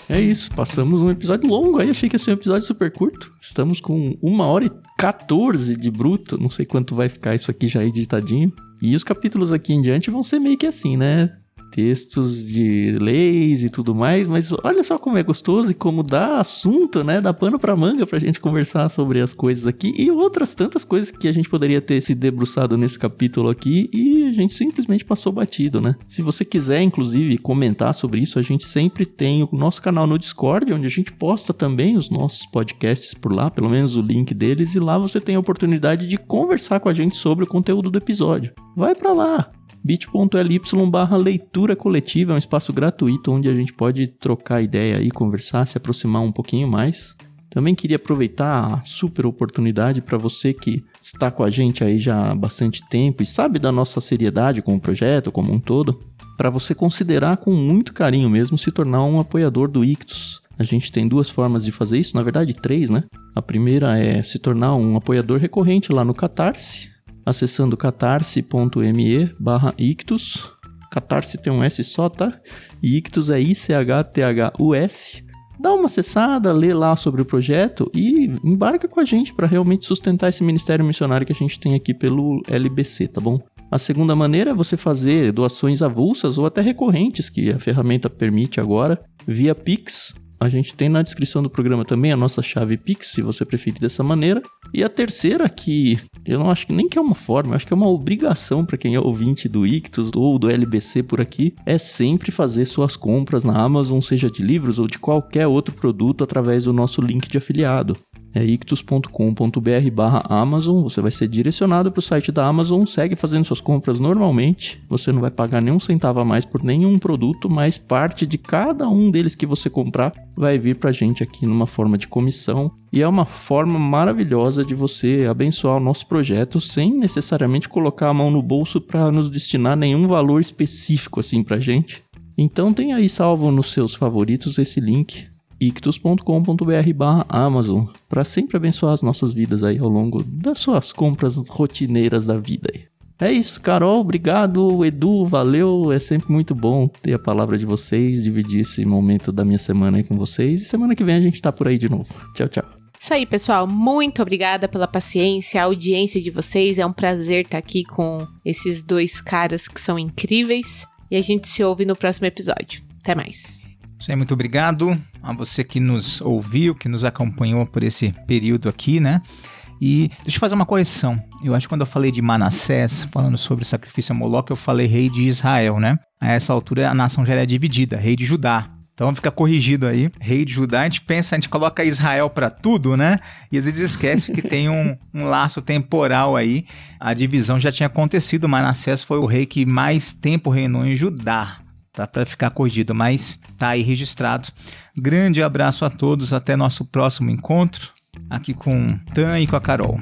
[SPEAKER 1] É isso, passamos um episódio longo aí, achei que ia ser um episódio super curto. Estamos com 1h14 de bruto, não sei quanto vai ficar isso aqui já editadinho. E os capítulos aqui em diante vão ser meio que assim, né? Textos de leis e tudo mais, mas olha só como é gostoso e como dá assunto, né? Dá pano pra manga pra gente conversar sobre as coisas aqui e outras tantas coisas que a gente poderia ter se debruçado nesse capítulo aqui e a gente simplesmente passou batido, né? Se você quiser, inclusive, comentar sobre isso, a gente sempre tem o nosso canal no Discord, onde a gente posta também os nossos podcasts por lá, pelo menos o link deles, e lá você tem a oportunidade de conversar com a gente sobre o conteúdo do episódio. Vai pra lá! bit.ly/leitura coletiva, é um espaço gratuito onde a gente pode trocar ideia e conversar, se aproximar um pouquinho mais. Também queria aproveitar a super oportunidade para você que está com a gente aí já há bastante tempo e sabe da nossa seriedade com o projeto como um todo, para você considerar com muito carinho mesmo se tornar um apoiador do Ictus. A gente tem 2 formas de fazer isso, na verdade 3, né? A primeira é se tornar um apoiador recorrente lá no Catarse, acessando catarse.me/ictus. Catarse tem um S só, tá? E Ictus é ICHTHUS. Dá uma acessada, lê lá sobre o projeto e embarca com a gente para realmente sustentar esse ministério missionário que a gente tem aqui pelo LBC, tá bom? A segunda maneira é você fazer doações avulsas ou até recorrentes, que a ferramenta permite agora, via Pix. A gente tem na descrição do programa também a nossa chave Pix, se você preferir dessa maneira. E a terceira, que eu não acho que nem que é uma forma, eu acho que é uma obrigação para quem é ouvinte do Ictus ou do LBC por aqui, é sempre fazer suas compras na Amazon, seja de livros ou de qualquer outro produto, através do nosso link de afiliado. é ictus.com.br/Amazon. Você vai ser direcionado para o site da Amazon, segue fazendo suas compras normalmente. Você não vai pagar nenhum centavo a mais por nenhum produto, mas parte de cada um deles que você comprar vai vir para a gente aqui numa forma de comissão. E é uma forma maravilhosa de você abençoar o nosso projeto sem necessariamente colocar a mão no bolso para nos destinar nenhum valor específico assim para a gente. Então tem aí salvo nos seus favoritos esse link, ictus.com.br/Amazon, para sempre abençoar as nossas vidas aí ao longo das suas compras rotineiras da vida aí. É isso, Carol, obrigado, Edu, valeu, é sempre muito bom ter a palavra de vocês, dividir esse momento da minha semana aí com vocês, e semana que vem a gente tá por aí de novo. Tchau, tchau.
[SPEAKER 2] Isso aí, pessoal, muito obrigada pela paciência, a audiência de vocês, é um prazer estar aqui com esses dois caras que são incríveis, e a gente se ouve no próximo episódio. Até mais.
[SPEAKER 3] Isso aí, muito obrigado a você que nos ouviu, que nos acompanhou por esse período aqui, né? E deixa eu fazer uma correção. Eu acho que quando eu falei de Manassés, falando sobre o sacrifício a Moloque, eu falei rei de Israel, né? A essa altura a nação já era dividida, rei de Judá. Então fica corrigido aí, rei de Judá. A gente coloca Israel para tudo, né? E às vezes esquece que tem um laço temporal aí. A divisão já tinha acontecido, Manassés foi o rei que mais tempo reinou em Judá. Tá para ficar corrigido, mas tá aí registrado. Grande abraço a todos, até nosso próximo encontro, aqui com o Tan e com a Carol.